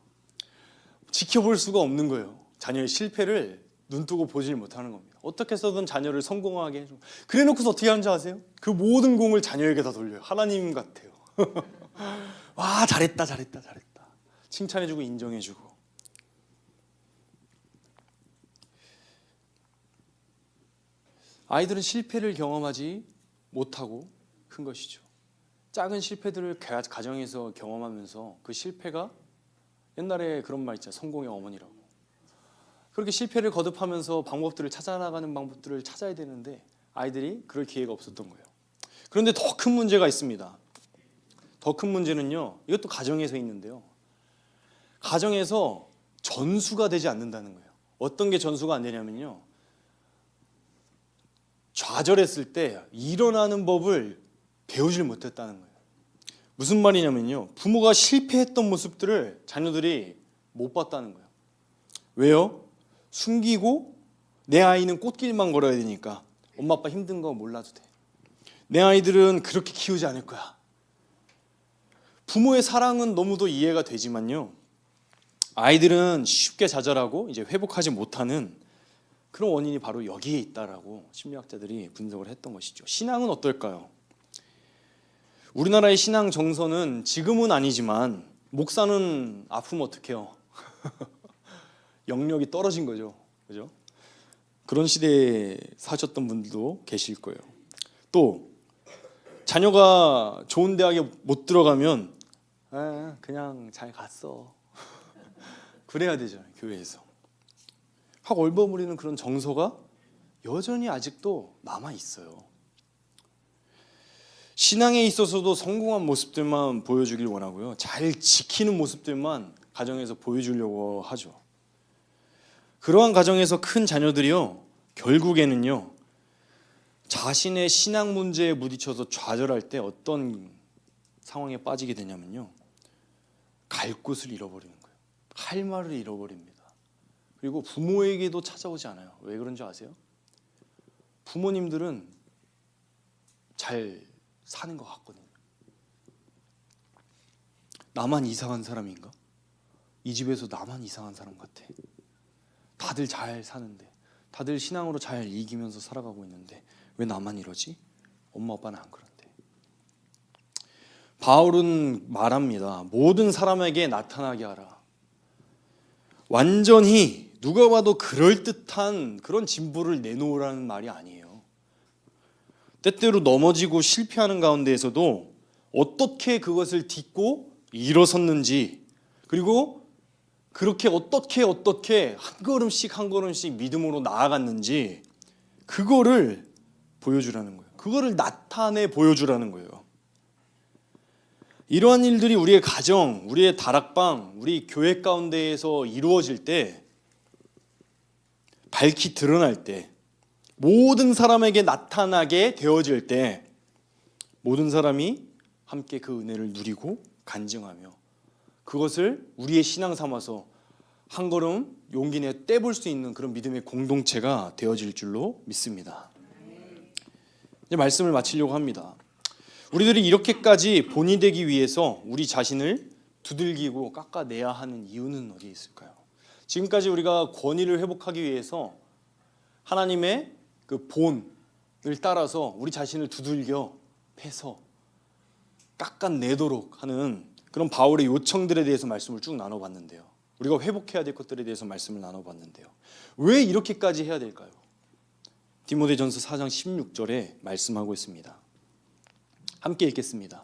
지켜볼 수가 없는 거예요. 자녀의 실패를 눈뜨고 보질 못하는 겁니다. 어떻게 해서든 자녀를 성공하게 해주고, 그래 놓고서 어떻게 하는지 아세요? 그 모든 공을 자녀에게 다 돌려요. 하나님 같아요. 와, 잘했다 칭찬해주고 인정해주고. 아이들은 실패를 경험하지 못하고 큰 것이죠. 작은 실패들을 가정에서 경험하면서 그 실패가 옛날에 그런 말 있잖아요. 성공의 어머니라고. 그렇게 실패를 거듭하면서 방법들을 찾아나가는 방법들을 찾아야 되는데 아이들이 그럴 기회가 없었던 거예요. 그런데 더 큰 문제가 있습니다. 더 큰 문제는요. 이것도 가정에서 있는데요. 가정에서 전수가 되지 않는다는 거예요. 어떤 게 전수가 안 되냐면요. 좌절했을 때 일어나는 법을 배우질 못했다는 거예요. 무슨 말이냐면요. 부모가 실패했던 모습들을 자녀들이 못 봤다는 거예요. 왜요? 숨기고 내 아이는 꽃길만 걸어야 되니까 엄마 아빠 힘든 거 몰라도 돼. 내 아이들은 그렇게 키우지 않을 거야. 부모의 사랑은 너무도 이해가 되지만요. 아이들은 쉽게 좌절하고 이제 회복하지 못하는 그런 원인이 바로 여기에 있다라고 심리학자들이 분석을 했던 것이죠. 신앙은 어떨까요? 우리나라의 신앙 정서는 지금은 아니지만 목사는 아프면 어떡해요? 영역이 떨어진 거죠. 그죠? 그런 시대에 사셨던 분들도 계실 거예요. 또 자녀가 좋은 대학에 못 들어가면 그냥 잘 갔어. 그래야 되잖아요. 교회에서. 확 얼버무리는 그런 정서가 여전히 아직도 남아 있어요. 신앙에 있어서도 성공한 모습들만 보여주길 원하고요. 잘 지키는 모습들만 가정에서 보여주려고 하죠. 그러한 가정에서 큰 자녀들이요. 결국에는요. 자신의 신앙 문제에 부딪혀서 좌절할 때 어떤 상황에 빠지게 되냐면요. 갈 곳을 잃어버리는 거예요. 할 말을 잃어버립니다. 그리고 부모에게도 찾아오지 않아요. 왜 그런지 아세요? 부모님들은 잘 사는 것 같거든요. 나만 이상한 사람인가? 이 집에서 나만 이상한 사람 같아. 다들 잘 사는데, 다들 신앙으로 잘 이기면서 살아가고 있는데 왜 나만 이러지? 엄마 아빠는 안 그런데. 바울은 말합니다. 모든 사람에게 나타나게 하라. 완전히 누가 봐도 그럴듯한 그런 진보를 내놓으라는 말이 아니에요. 때때로 넘어지고 실패하는 가운데에서도 어떻게 그것을 딛고 일어섰는지, 그리고 그렇게 어떻게 한 걸음씩 믿음으로 나아갔는지 그거를 보여주라는 거예요. 그거를 나타내 보여주라는 거예요. 이러한 일들이 우리의 가정, 우리의 다락방, 우리 교회 가운데에서 이루어질 때, 밝히 드러날 때, 모든 사람에게 나타나게 되어질 때 모든 사람이 함께 그 은혜를 누리고 간증하며 그것을 우리의 신앙 삼아서 한 걸음 용기 내 떼볼 수 있는 그런 믿음의 공동체가 되어질 줄로 믿습니다. 이제 말씀을 마치려고 합니다. 우리들이 이렇게까지 본이 되기 위해서 우리 자신을 두들기고 깎아내야 하는 이유는 어디에 있을까요? 지금까지 우리가 권위를 회복하기 위해서 하나님의 그 본을 따라서 우리 자신을 두들겨 패서 깎아내도록 하는 그런 바울의 요청들에 대해서 말씀을 쭉 나눠봤는데요. 우리가 회복해야 될 것들에 대해서 말씀을 나눠봤는데요. 왜 이렇게까지 해야 될까요? 디모데전서 4장 16절에 말씀하고 있습니다. 함께 읽겠습니다.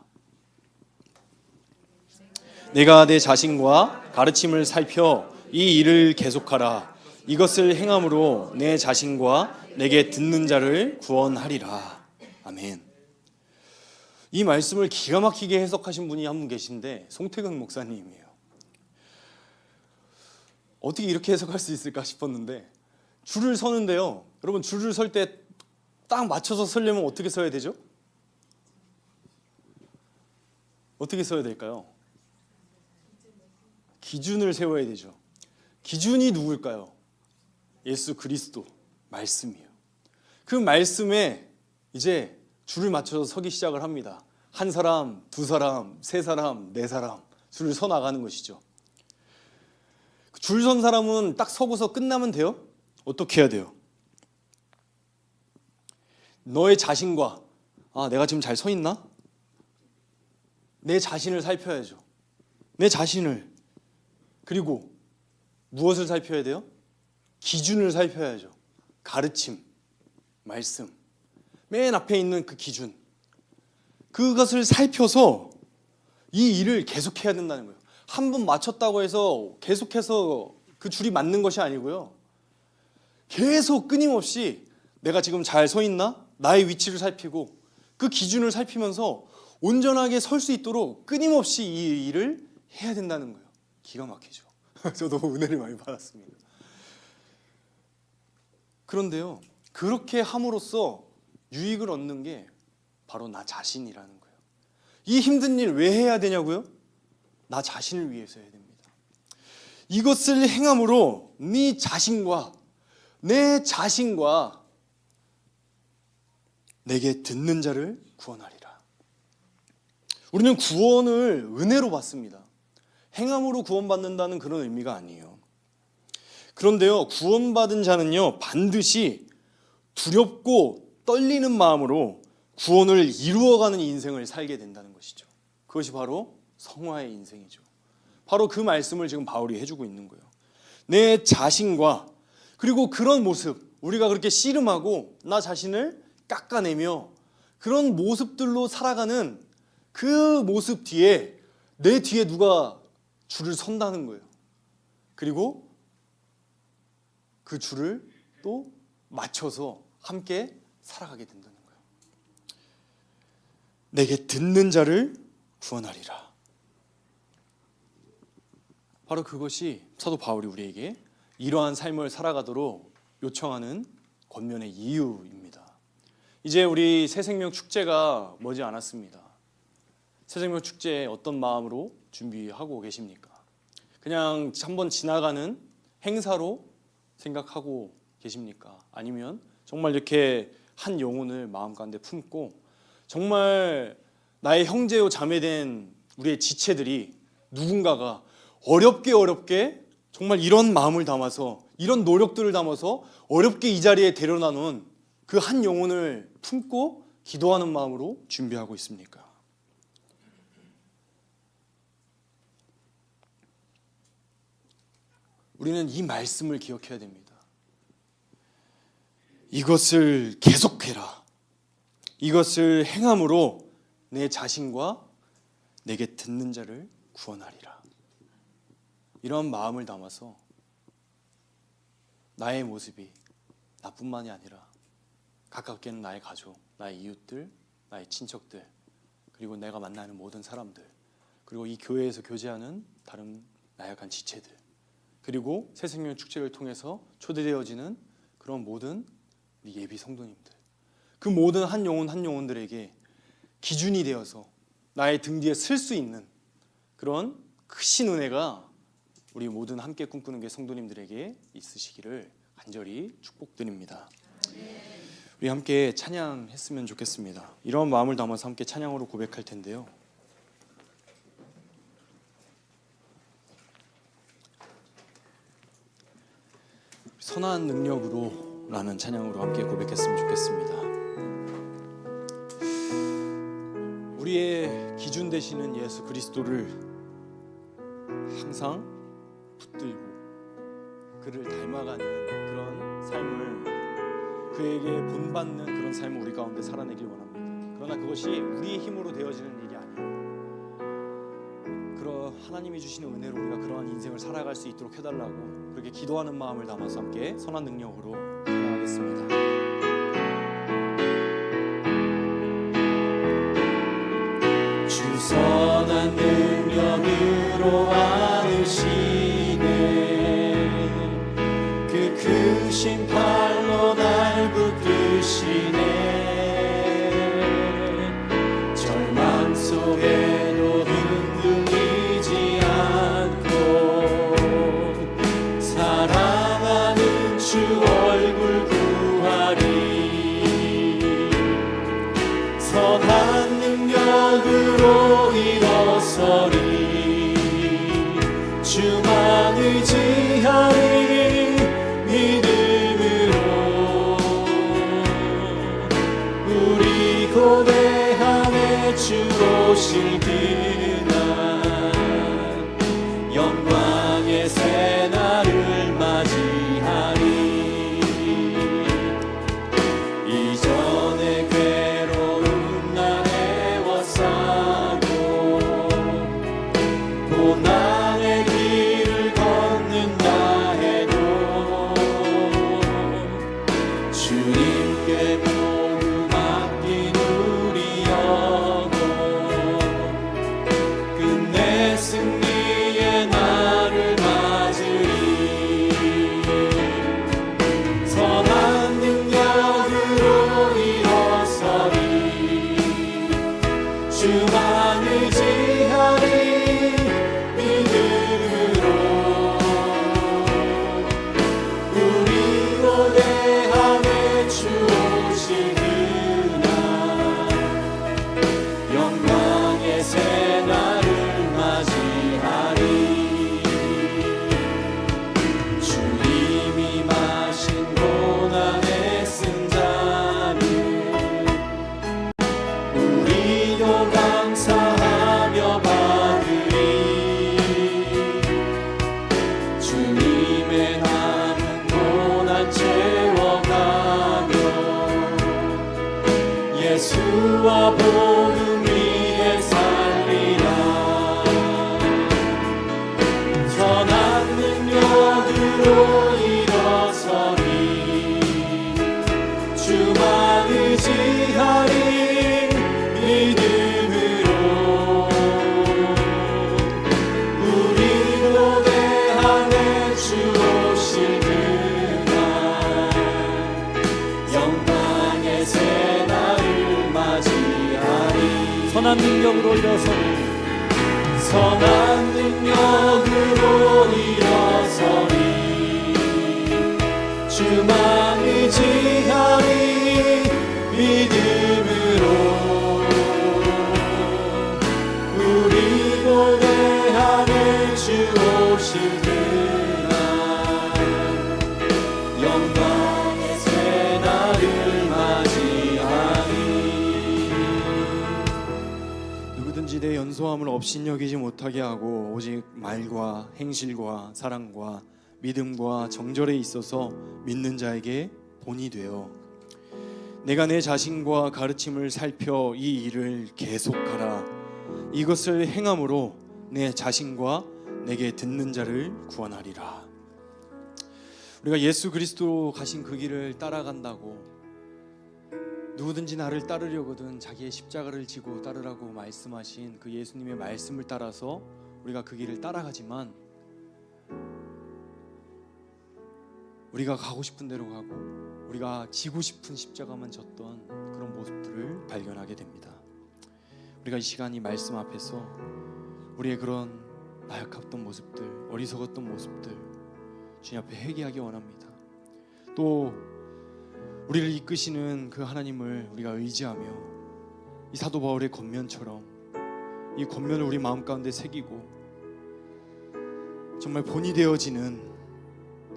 내가 내 자신과 가르침을 살펴 이 일을 계속하라. 이것을 행함으로 내 자신과 내게 듣는 자를 구원하리라. 아멘. 이 말씀을 기가 막히게 해석하신 분이 한 분 계신데 송태근 목사님이에요. 어떻게 이렇게 해석할 수 있을까 싶었는데, 줄을 서는데요. 여러분, 줄을 설 때 딱 맞춰서 서려면 어떻게 서야 되죠? 어떻게 서야 될까요? 기준을 세워야 되죠. 기준이 누굴까요? 예수 그리스도 말씀이에요. 그 말씀에 이제 줄을 맞춰서 서기 시작을 합니다. 한 사람, 두 사람, 세 사람, 네 사람 줄을 서 나가는 것이죠. 줄 선 사람은 딱 서고서 끝나면 돼요? 어떻게 해야 돼요? 너의 자신과 내가 지금 잘 서 있나? 내 자신을 살펴야죠. 내 자신을. 그리고 무엇을 살펴야 돼요? 기준을 살펴야죠. 가르침, 말씀, 맨 앞에 있는 그 기준, 그것을 살펴서 이 일을 계속해야 된다는 거예요. 한 번 맞췄다고 해서 계속해서 그 줄이 맞는 것이 아니고요. 계속 끊임없이 내가 지금 잘 서 있나? 나의 위치를 살피고 그 기준을 살피면서 온전하게 설 수 있도록 끊임없이 이 일을 해야 된다는 거예요. 기가 막히죠. 저도 은혜를 많이 받았습니다. 그런데요, 그렇게 함으로써 유익을 얻는 게 바로 나 자신이라는 거예요. 이 힘든 일 왜 해야 되냐고요? 나 자신을 위해서 해야 됩니다. 이것을 행함으로 네 자신과 내 자신과 내게 듣는 자를 구원하리라. 우리는 구원을 은혜로 받습니다. 행함으로 구원받는다는 그런 의미가 아니에요. 그런데요, 구원받은 자는요, 반드시 두렵고 떨리는 마음으로 구원을 이루어가는 인생을 살게 된다는 것이죠. 그것이 바로 성화의 인생이죠. 바로 그 말씀을 지금 바울이 해주고 있는 거예요. 내 자신과, 그리고 그런 모습, 우리가 그렇게 씨름하고 나 자신을 깎아내며 그런 모습들로 살아가는 그 모습 뒤에 내 뒤에 누가 줄을 선다는 거예요. 그리고 그 줄을 또 맞춰서 함께 살아가게 된다는 거예요. 내게 듣는 자를 구원하리라. 바로 그것이 사도 바울이 우리에게 이러한 삶을 살아가도록 요청하는 권면의 이유입니다. 이제 우리 새생명 축제가 머지 않았습니다. 새생명 축제에 어떤 마음으로 준비하고 계십니까? 그냥 한번 지나가는 행사로 생각하고 계십니까? 아니면 정말 이렇게 한 영혼을 마음 가운데 품고 정말 나의 형제요 자매된 우리의 지체들이 누군가가 어렵게 정말 이런 마음을 담아서 이런 노력들을 담아서 어렵게 이 자리에 데려다 놓은 그 한 영혼을 품고 기도하는 마음으로 준비하고 있습니까? 우리는 이 말씀을 기억해야 됩니다. 이것을 계속해라. 이것을 행함으로 내 자신과 내게 듣는 자를 구원하리라. 이런 마음을 담아서 나의 모습이 나뿐만이 아니라 가깝게는 나의 가족, 나의 이웃들, 나의 친척들, 그리고 내가 만나는 모든 사람들, 그리고 이 교회에서 교제하는 다른 나약한 지체들, 그리고 새생명 축제를 통해서 초대되어지는 그런 모든 우리 예비 성도님들, 그 모든 한 영혼 한 영혼들에게 기준이 되어서 나의 등 뒤에 설 수 있는 그런 크신 은혜가 우리 모든 함께 꿈꾸는 게 성도님들에게 있으시기를 간절히 축복드립니다. 우리 함께 찬양했으면 좋겠습니다. 이런 마음을 담아서 함께 찬양으로 고백할 텐데요. 선한 능력으로 라는 찬양으로 함께 고백했으면 좋겠습니다. 우리의 기준 되시는 예수 그리스도를 항상 붙들고 그를 닮아가는 그런 삶을, 그에게 본받는 그런 삶을 우리 가운데 살아내길 원합니다. 그러나 그것이 우리의 힘으로 되어지는 일이 아니에요. 하나님이 주시는 은혜로 우리가 그러한 인생을 살아갈 수 있도록 해달라고 그렇게 기도하는 마음을 담아서 함께 선한 능력으로 찬양하겠습니다. 주 선한 능력으로 안으시네. 그 크신 팔로 날 붙드시네. 절망 속에도 흔들리지 않고 사랑하는 주 얼굴 구하리. 선한 능력으로 일어서리. 주만 내 남은 고난 채워가며 예수와 복음 위에 살리라. 선한 능력으로 일어서리 주만 의지하리 믿음으로 우리로 내 안에 주 오실 그날 영광의 새날을 맞이하리. 선한 능력으로 일어서리 선한 능력으로 일어서리 주만 의지하리 믿음으로 우리 고뇌 안에 주 오실 그날 영광의 새날을 맞이하리. 누구든지 내 연소함을 업신여기지 못하게 하고 오직 말과 행실과 사랑과 믿음과 정절에 있어서 믿는 자에게 본이 되어 내가 내 자신과 가르침을 살펴 이 일을 계속하라. 이것을 행함으로 내 자신과 내게 듣는 자를 구원하리라. 우리가 예수 그리스도 가신 그 길을 따라간다고 누구든지 나를 따르려거든 자기의 십자가를 지고 따르라고 말씀하신 그 예수님의 말씀을 따라서 우리가 그 길을 따라가지만 우리가 가고 싶은 대로 가고 우리가 지고 싶은 십자가만 졌던 그런 모습들을 발견하게 됩니다. 우리가 이 시간 이 말씀 앞에서 우리의 그런 나약했던 모습들, 어리석었던 모습들 주님 앞에 회개하기 원합니다. 또 우리를 이끄시는 그 하나님을 우리가 의지하며 이 사도 바울의 권면처럼 이 권면을 우리 마음 가운데 새기고 정말 본이 되어지는,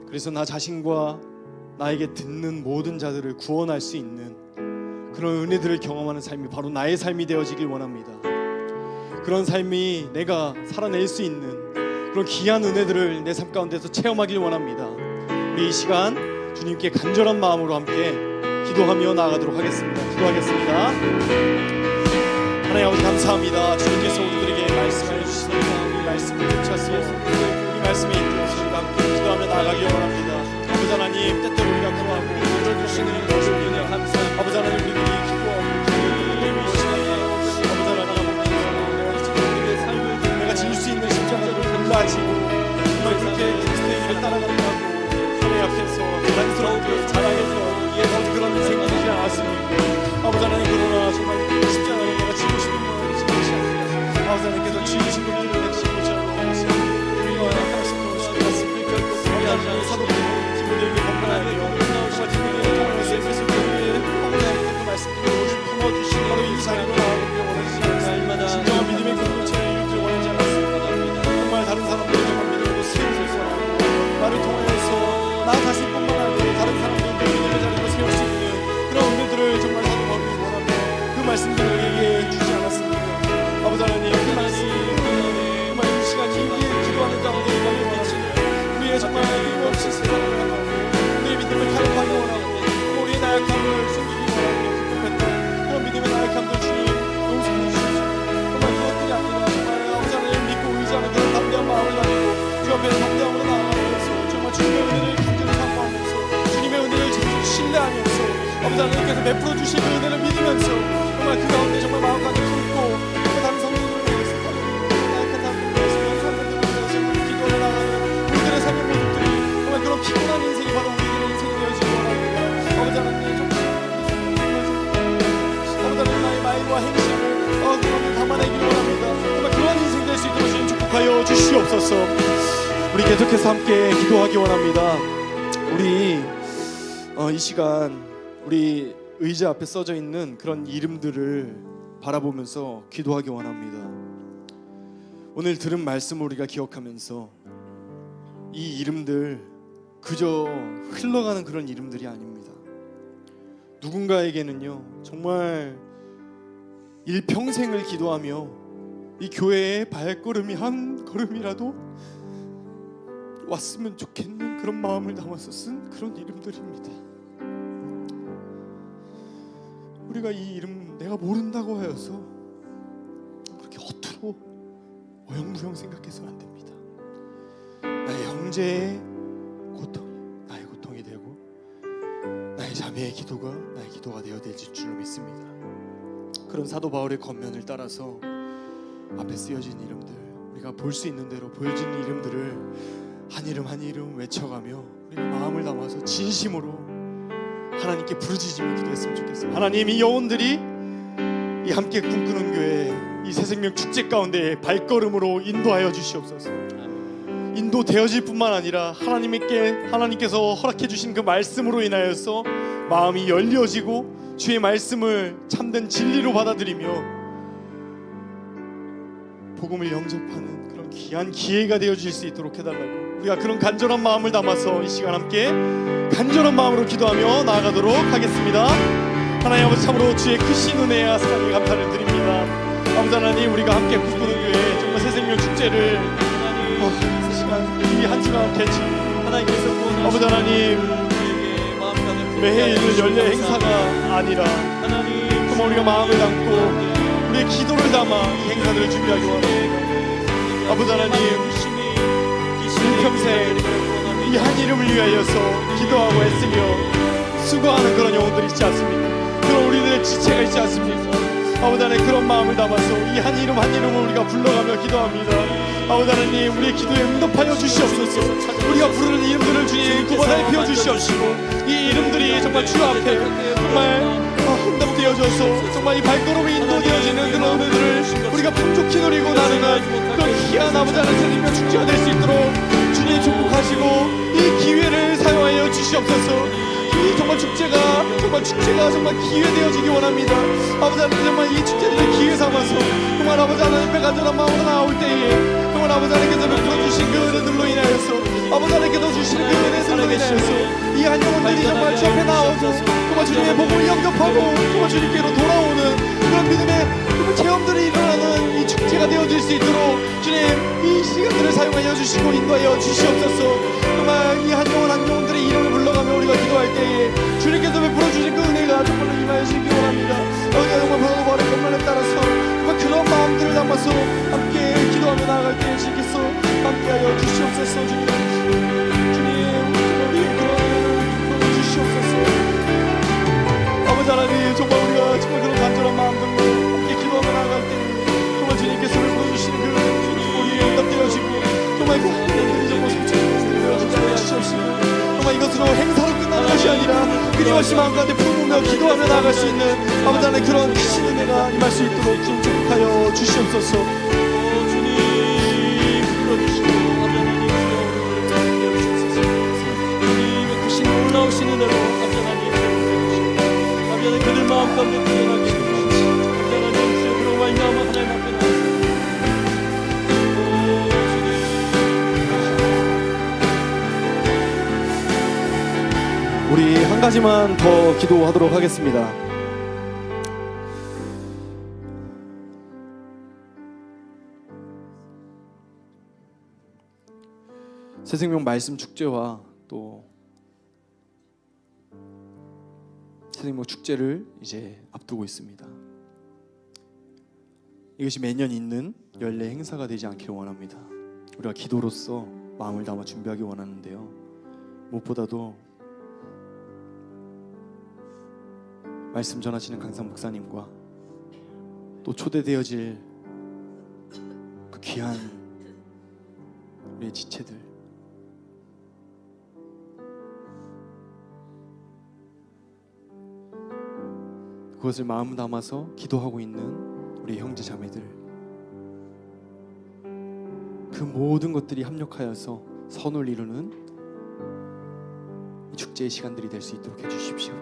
그래서 나 자신과 나에게 듣는 모든 자들을 구원할 수 있는 그런 은혜들을 경험하는 삶이 바로 나의 삶이 되어지길 원합니다. 그런 삶이 내가 살아낼 수 있는 그런 귀한 은혜들을 내 삶 가운데서 체험하길 원합니다. 우리 이 시간 주님께 간절한 마음으로 함께 기도하며 나아가도록 하겠습니다. 기도하겠습니다. 하나님 아버지 감사합니다. 주님께서 우리들에게 말씀을 주시니까 이 말씀을 붙여서 이 말씀에 이끌어서 우리가 함께 기도하며 나아가길 원합니다. 아버지 하나님, 때때로 우리가 구하고 들어주시는 것을 감사합니다. 아버지 하나님, 우리들이 기도하고 주님의 모시기에 아버지 하나님 우리의 삶을 내가 지을 수 있는 십자가를 골라지고 정말 그렇게 그리스도의 길을 따라간다고 하나님 앞에서 자랑스럽게 자랑해서 그런 인생이 되지 않았습니까? 아버지 하나님, 그러나 정말 십자가를 내가 지고 싶은 마음을 지고 싶지 않습니다. 아버지 하나님께서 지으신 그 길을 내가 지고 싶지 않고 우리가 하나님께서 싶습니까? 아버지 하나님, 사도들이 디모데에게 건강하게 정말 디모데를 통해서 에베소 교회에 하나님께 그 말씀을 품어주시는 바로 이 자리로 나오기를 원하지 않습니다. 진정한 믿음의 공동체를 이루기를 원하지 않습니다. 정말 다른 사람들이 정말 믿음으로 세우셔서 나를 통해서 나 자신뿐만 아니라 다른 사람들도 믿음의 자리로 세울 수 있는 그런 은혜들을 정말 사도 바울이 원하며 그 말씀들을 우리에게 주지 않았습니다. 아버지 하나님, 그 말씀이 정말 이 시간 길게 기도하는 가운데 임하길 원하시는 우리의 정말 힘없이 세상을 향하고 우리의 믿음을 타협하기 원하고 우리의 나약함을 숨기기 원하고 급급했던 그런 믿음의 나약함들 주님 용서해 주시옵소서. 정말 그것들이 아니라 정말 아버지 하나님 믿고 의지하는 그런 담대한 마음을 가지고 주 앞에 담대함으로 나아가면서 정말 주님의 은혜를 간절히 사모하면서 주님의 은혜를 신뢰하면서 아버지 하나님께서 베풀어 주신 그 은혜를 믿으면서 정말 그 가운데 정말 마음 가득 품고 다른 성도들을 위해서 나약한 사람들을 위해서 연소한들을 위해서 기도를 나가는 우리들의 삶의 모습들이 정말 그런 피곤한 인생이 바로 우리들의 인생이 되어지기 원합니다. 아버지 하나님, 정말 아버지 하나님, 나의 말과 행실을 그런 담아내기를 원합니다. 정말 그런 인생 될 수 있도록 주님 축복하여 주시옵소서. 우리 계속해서 함께 기도하기 원합니다. 우리 이 시간 우리 의자 앞에 써져 있는 그런 이름들을 바라보면서 기도하기 원합니다. 오늘 들은 말씀을 우리가 기억하면서 이 이름들 그저 흘러가는 그런 이름들이 아닙니다. 누군가에게는요 정말 일평생을 기도하며 이 교회의 발걸음이 한 걸음이라도 왔으면 좋겠는 그런 마음을 담아서 쓴 그런 이름들입니다. 우리가 이 이름 내가 모른다고 하여서 그렇게 허투루 어영부영 생각해서는 안 됩니다. 나의 형제의 고통이 나의 고통이 되고 나의 자매의 기도가 나의 기도가 되어야 될 줄로 믿습니다. 그런 사도 바울의 겉면을 따라서 앞에 쓰여진 이름들, 우리가 볼 수 있는 대로 보여지는 이름들을 한 이름 한 이름 외쳐가며 우리가 마음을 담아서 진심으로 하나님께 부르짖으며 기도했으면 좋겠습니다. 하나님, 이 영혼들이 이 함께 꿈꾸는 교회 이 새생명 축제 가운데 발걸음으로 인도하여 주시옵소서. 인도되어질 뿐만 아니라 하나님께서 허락해 주신 그 말씀으로 인하여서 마음이 열려지고 주의 말씀을 참된 진리로 받아들이며 복음을 영접하는 그런 귀한 기회가 되어질 수 있도록 해달라고 우리가 그런 간절한 마음을 담아서 이 시간 함께 간절한 마음으로 기도하며 나아가도록 하겠습니다. 하나님 아버지, 참으로 주의 크신 은혜와 사랑에 감사를 드립니다. 아버지 하나님, 우리가 함께 꿈꾸는 교회 정말 새생명 축제를 이 시간 이 한 시간 개최 하나님께서 아버지 하나님 매해 있는 연례 행사가 아니라 정말 우리가 마음을 담고 우리의 기도를 담아 이 행사들을 준비하기 원합니다. 아버지 하나님, 일평생 이 한 이름을 위하여서 기도하고 애쓰며 수고하는 그런 영혼들이 있지 않습니까? 그런 우리들의 지체가 있지 않습니까? 아버지 하나님, 그런 마음을 담아서 이 한 이름 한 이름을 우리가 불러가며 기도합니다. 아버지 하나님, 우리의 기도에 응답하여 주시옵소서. 우리가 부르는 이름들을 주님 구원하여 피워주시옵시고 이 이름들이 정말 주 앞에 정말 응답되어져서 정말 이 발걸음이 인도되어지는 그런 은혜들을 우리가 풍족히 누리고 나누는 그런 귀한 아버지 하나님 새생명 축제가 될 수 있도록 주님 축복하시고 이 기회를 사용하여 주시옵소서. 이 정말 축제가 정말 기회되어지기 원합니다. 아버지 하나님, 정말 이 축제를 기회 삼아서 정말 아버지 하나님의 간절한 마음으로 나올 때에 정말 아버지 하나님께서 베풀어주신 그 은혜들로 인하여서 아버지 하나님께서 주시는 그 은혜들로 인하여서 이 한 영혼들이 정말 주 앞에 나와서 정말 주님의 복음을 영접하고 정말 주님께로 돌아오는 그런 믿음의 정말 체험들이 일어나는 이 축제가 되어질 수 있도록 주님 이 시간들을 사용하여 주시고 인도하여 주시옵소서. 정말 이 한 영혼 한 영혼들의 이름을 불러가며 우리가 기도할 때에 주님께서 베풀어주신 그 은혜가 정말로 임하여 주시기 원합니다. 우리가 정말 바로 바울의 겉면에 따라서 정말 그런 마음들을 담아서 함께 기도하며 나아갈 때에 주님께서 함께하여 주시옵소서. 주님 우리 그런 은혜를 주시옵소서. 아버지 하나님, 정말 우리가 정말 그런 간절한 마음들로 함께 기도하며 나아갈 때에 정말 주님께서 베풀어주시는 그 은혜를 우리에 응답되어지고 정말 그 하나님의 정말 숨차게 주시옵시고 정말 이것으로 행사로 끝나는 것이 아니라 끊임없이 마음 가운데 품으며 기도하며 나아갈 수 있는 아버지 하나님 그런 크신 은혜가 임할 수 있도록 좀 축복하여 주시옵소서. 주님 불러주시고 아버지 하나님 주님의 크신 놀라우신 은혜로 아버지 하나님 아버지 하나님 그들 마음 가운데 뛰어나게 해주시옵소서. 아버지 하나님 주여 그런 말미암아 하나님 앞에 나와서 우리 한 가지만 더 기도하도록 하겠습니다. 새생명 말씀 축제와 또 새생명 축제를 이제 앞두고 있습니다. 이것이 매년 있는 연례 행사가 되지 않기를 원합니다. 우리가 기도로서 마음을 담아 준비하기 원하는데요, 무엇보다도 말씀 전하시는 강상 목사님과 또 초대되어질 그 귀한 우리의 지체들, 그것을 마음 담아서 기도하고 있는 우리 형제 자매들, 그 모든 것들이 합력하여서 선을 이루는 이 축제의 시간들이 될 수 있도록 해주십시오.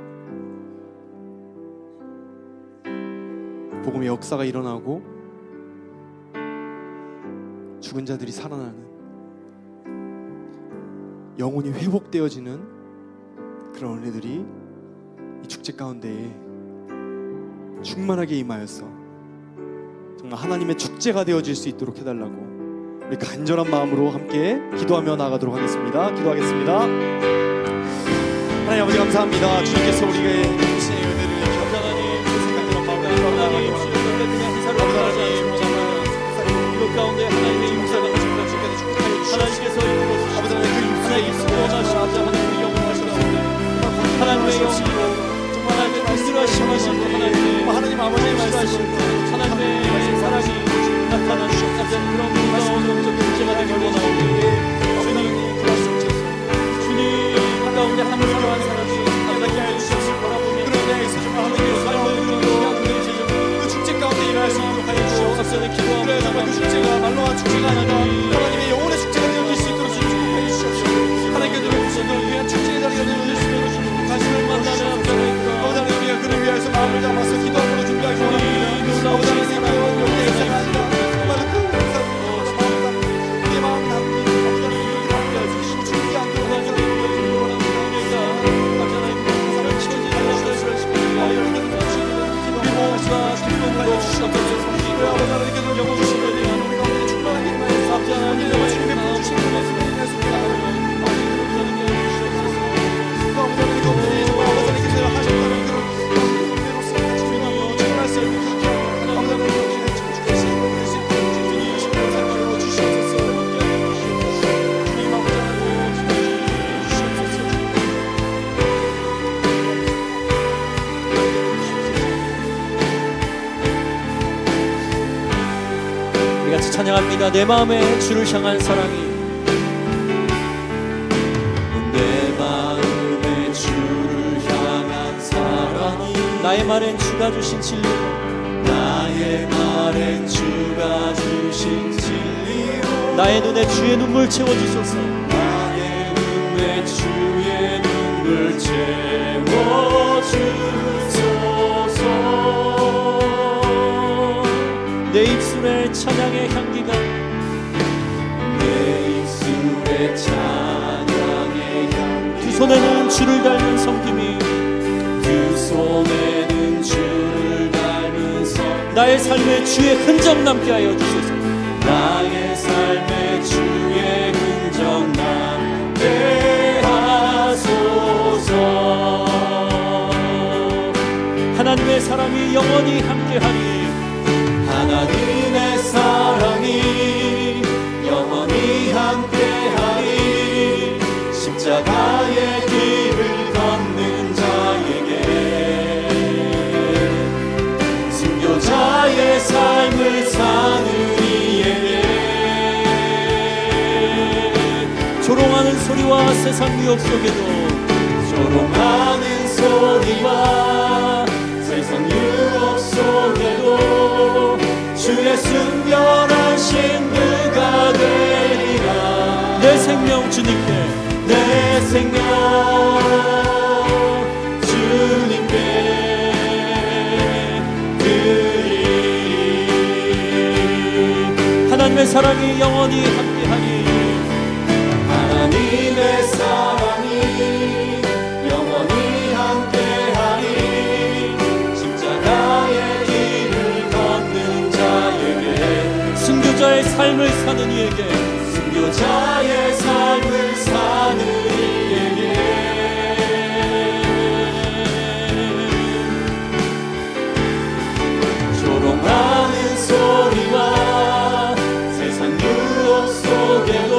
복음의 역사가 일어나고 죽은 자들이 살아나는, 영혼이 회복되어지는 그런 은혜들이 이 축제 가운데에 충만하게 임하여서 정말 하나님의 축제가 되어질 수 있도록 해달라고 우리 간절한 마음으로 함께 기도하며 나아가도록 하겠습니다. 기도하겠습니다. 하나님 아버지 감사합니다. 주님께서 우리에게 주신 은혜를 하나님 그 생각대로 하나님 그냥 회사로 가지 않고 이것 가운데 하나님의 용서가 하나님께서 아버지 하나님의 입술로 하나님의 영원하시옵소서. 하나님의 영으로 정말 하나님의 불순하심하시고 하나님 아버지의 말씀하시고 하나님의 사랑이 나타나는 그런 놀라운 존재가 되길 원하오니 주님 가운데 하늘로 한 사람이 하나님께 알려주셨을 거라보니 하나님의 삶을 그 축제 가운데 일할 수 있도록 하여 주시옵소서. 기도하며 정말 그 축제가 말로한 축제가 아니라 하나님의 영혼의 축제가 되어질 수 있도록 축복하여 주시옵소서. 하나님께서 우리를 위한 축제의 자리가 되어주시면 가슴을 만나는 아버지 하나님 우리가 그를 위해서 마음을 잡아서 기도하므로 준비하기 원합니다. 아버지 하나님 여기에 생각합니다. 정말 그 우리의 마음 담기 아버지 하나님 이렇게 담겨 주시고 죽지 않도록 하나님 같이 찬양합니다. 내 마음에 주를 향한 사랑이 내 마음에 주를 향한 사랑이 나의 말엔 주가 주신 진리로 나의 말엔 주가 주신 진리로 나의 눈에 주의 눈물 채워주소서. 나의 눈에 주의 눈물 채워주소서. 내 입술에 찬양의 향기가 내 입술에 찬양의 향기 두 손에는 주를 닮은 섬김이 두 손에는 주를 닮은 섬김 나의 삶에 주의 흔적 남게 하여 주소서. 나의 삶에 주의 흔적 남게 하소서. 하나님의 사랑이 영원히 함께하니 하나님의 사랑이 영원히 함께하니 십자가의 길을 걷는 자에게 순교자의 삶을 사는 이에게 조롱하는 소리와 세상 유혹 속에도 조롱하는 소리와 세상 유혹 속에도 주의 순결한 신부가 되리라. 내 생명 주님께 내 생명 주님께 드리. 하나님의 사랑이 영원히 함께하니 하나님의 사랑이 영원히 함께하니 십자가의 길을 걷는 자에게 순교자의 삶을 사는 이에게 순교자의 삶을 사는 이에게 조롱하는 소리와 세상 유혹 속에도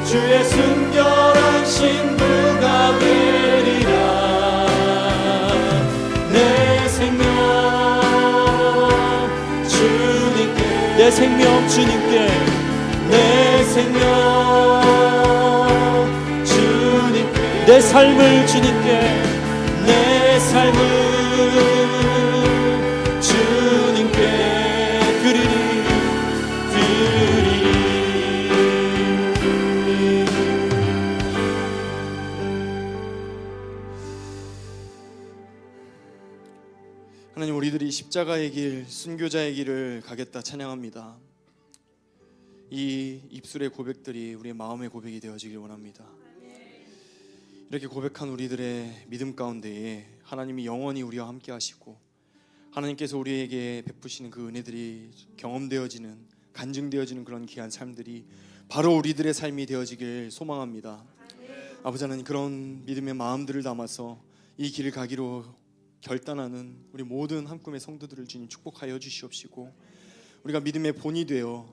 주의 순결한 신부가 되리라. 내 생명 주님께 내 생명 주님께 내 생명 주님께 내 삶을 주님께 내 삶을 주님께 드리리. 하나님 우리들이 십자가의 길, 순교자의 길을 가겠다 찬양합니다. 이 입술의 고백들이 우리의 마음의 고백이 되어지길 원합니다. 이렇게 고백한 우리들의 믿음 가운데에 하나님이 영원히 우리와 함께 하시고 하나님께서 우리에게 베푸시는 그 은혜들이 경험되어지는 간증되어지는 그런 귀한 삶들이 바로 우리들의 삶이 되어지길 소망합니다. 아버지 하나님, 그런 믿음의 마음들을 담아서 이 길을 가기로 결단하는 우리 모든 한꿈의 성도들을 주님 축복하여 주시옵시고, 우리가 믿음의 본이 되어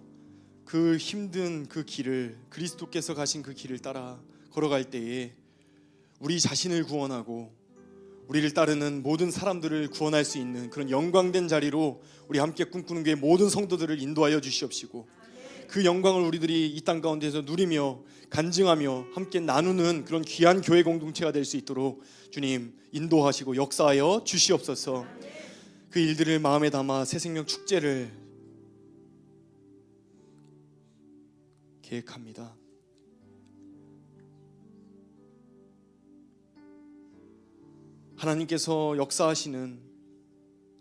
그 힘든 그 길을, 그리스도께서 가신 그 길을 따라 걸어갈 때에 우리 자신을 구원하고 우리를 따르는 모든 사람들을 구원할 수 있는 그런 영광된 자리로 우리 함께 꿈꾸는 교회 모든 성도들을 인도하여 주시옵시고, 그 영광을 우리들이 이 땅 가운데서 누리며 간증하며 함께 나누는 그런 귀한 교회 공동체가 될 수 있도록 주님 인도하시고 역사하여 주시옵소서. 그 일들을 마음에 담아 새 생명 축제를 계획합니다. 하나님께서 역사하시는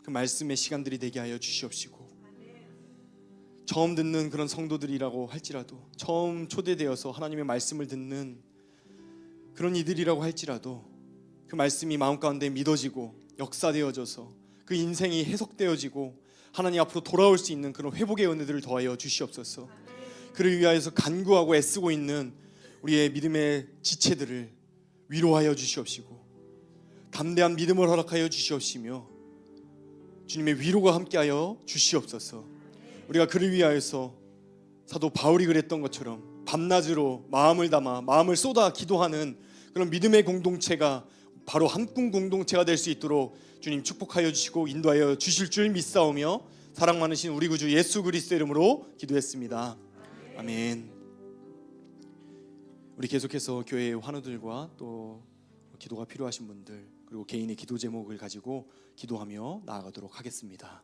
그 말씀의 시간들이 되게 하여 주시옵시고, 처음 듣는 그런 성도들이라고 할지라도, 처음 초대되어서 하나님의 말씀을 듣는 그런 이들이라고 할지라도 그 말씀이 마음 가운데 믿어지고 역사되어져서 그 인생이 해석되어지고 하나님 앞으로 돌아올 수 있는 그런 회복의 은혜들을 더하여 주시옵소서. 그를 위하여서 간구하고 애쓰고 있는 우리의 믿음의 지체들을 위로하여 주시옵시고, 담대한 믿음을 허락하여 주시옵시며 주님의 위로가 함께하여 주시옵소서. 우리가 그를 위하여서 사도 바울이 그랬던 것처럼 밤낮으로 마음을 담아 마음을 쏟아 기도하는 그런 믿음의 공동체가 바로 한꿈 공동체가 될 수 있도록 주님 축복하여 주시고 인도하여 주실 줄 믿사오며 사랑 많으신 우리 구주 예수 그리스도의 이름으로 기도했습니다. 아멘. 우리 계속해서 교회의 환우들과 또 기도가 필요하신 분들, 그리고 개인의 기도 제목을 가지고 기도하며 나아가도록 하겠습니다.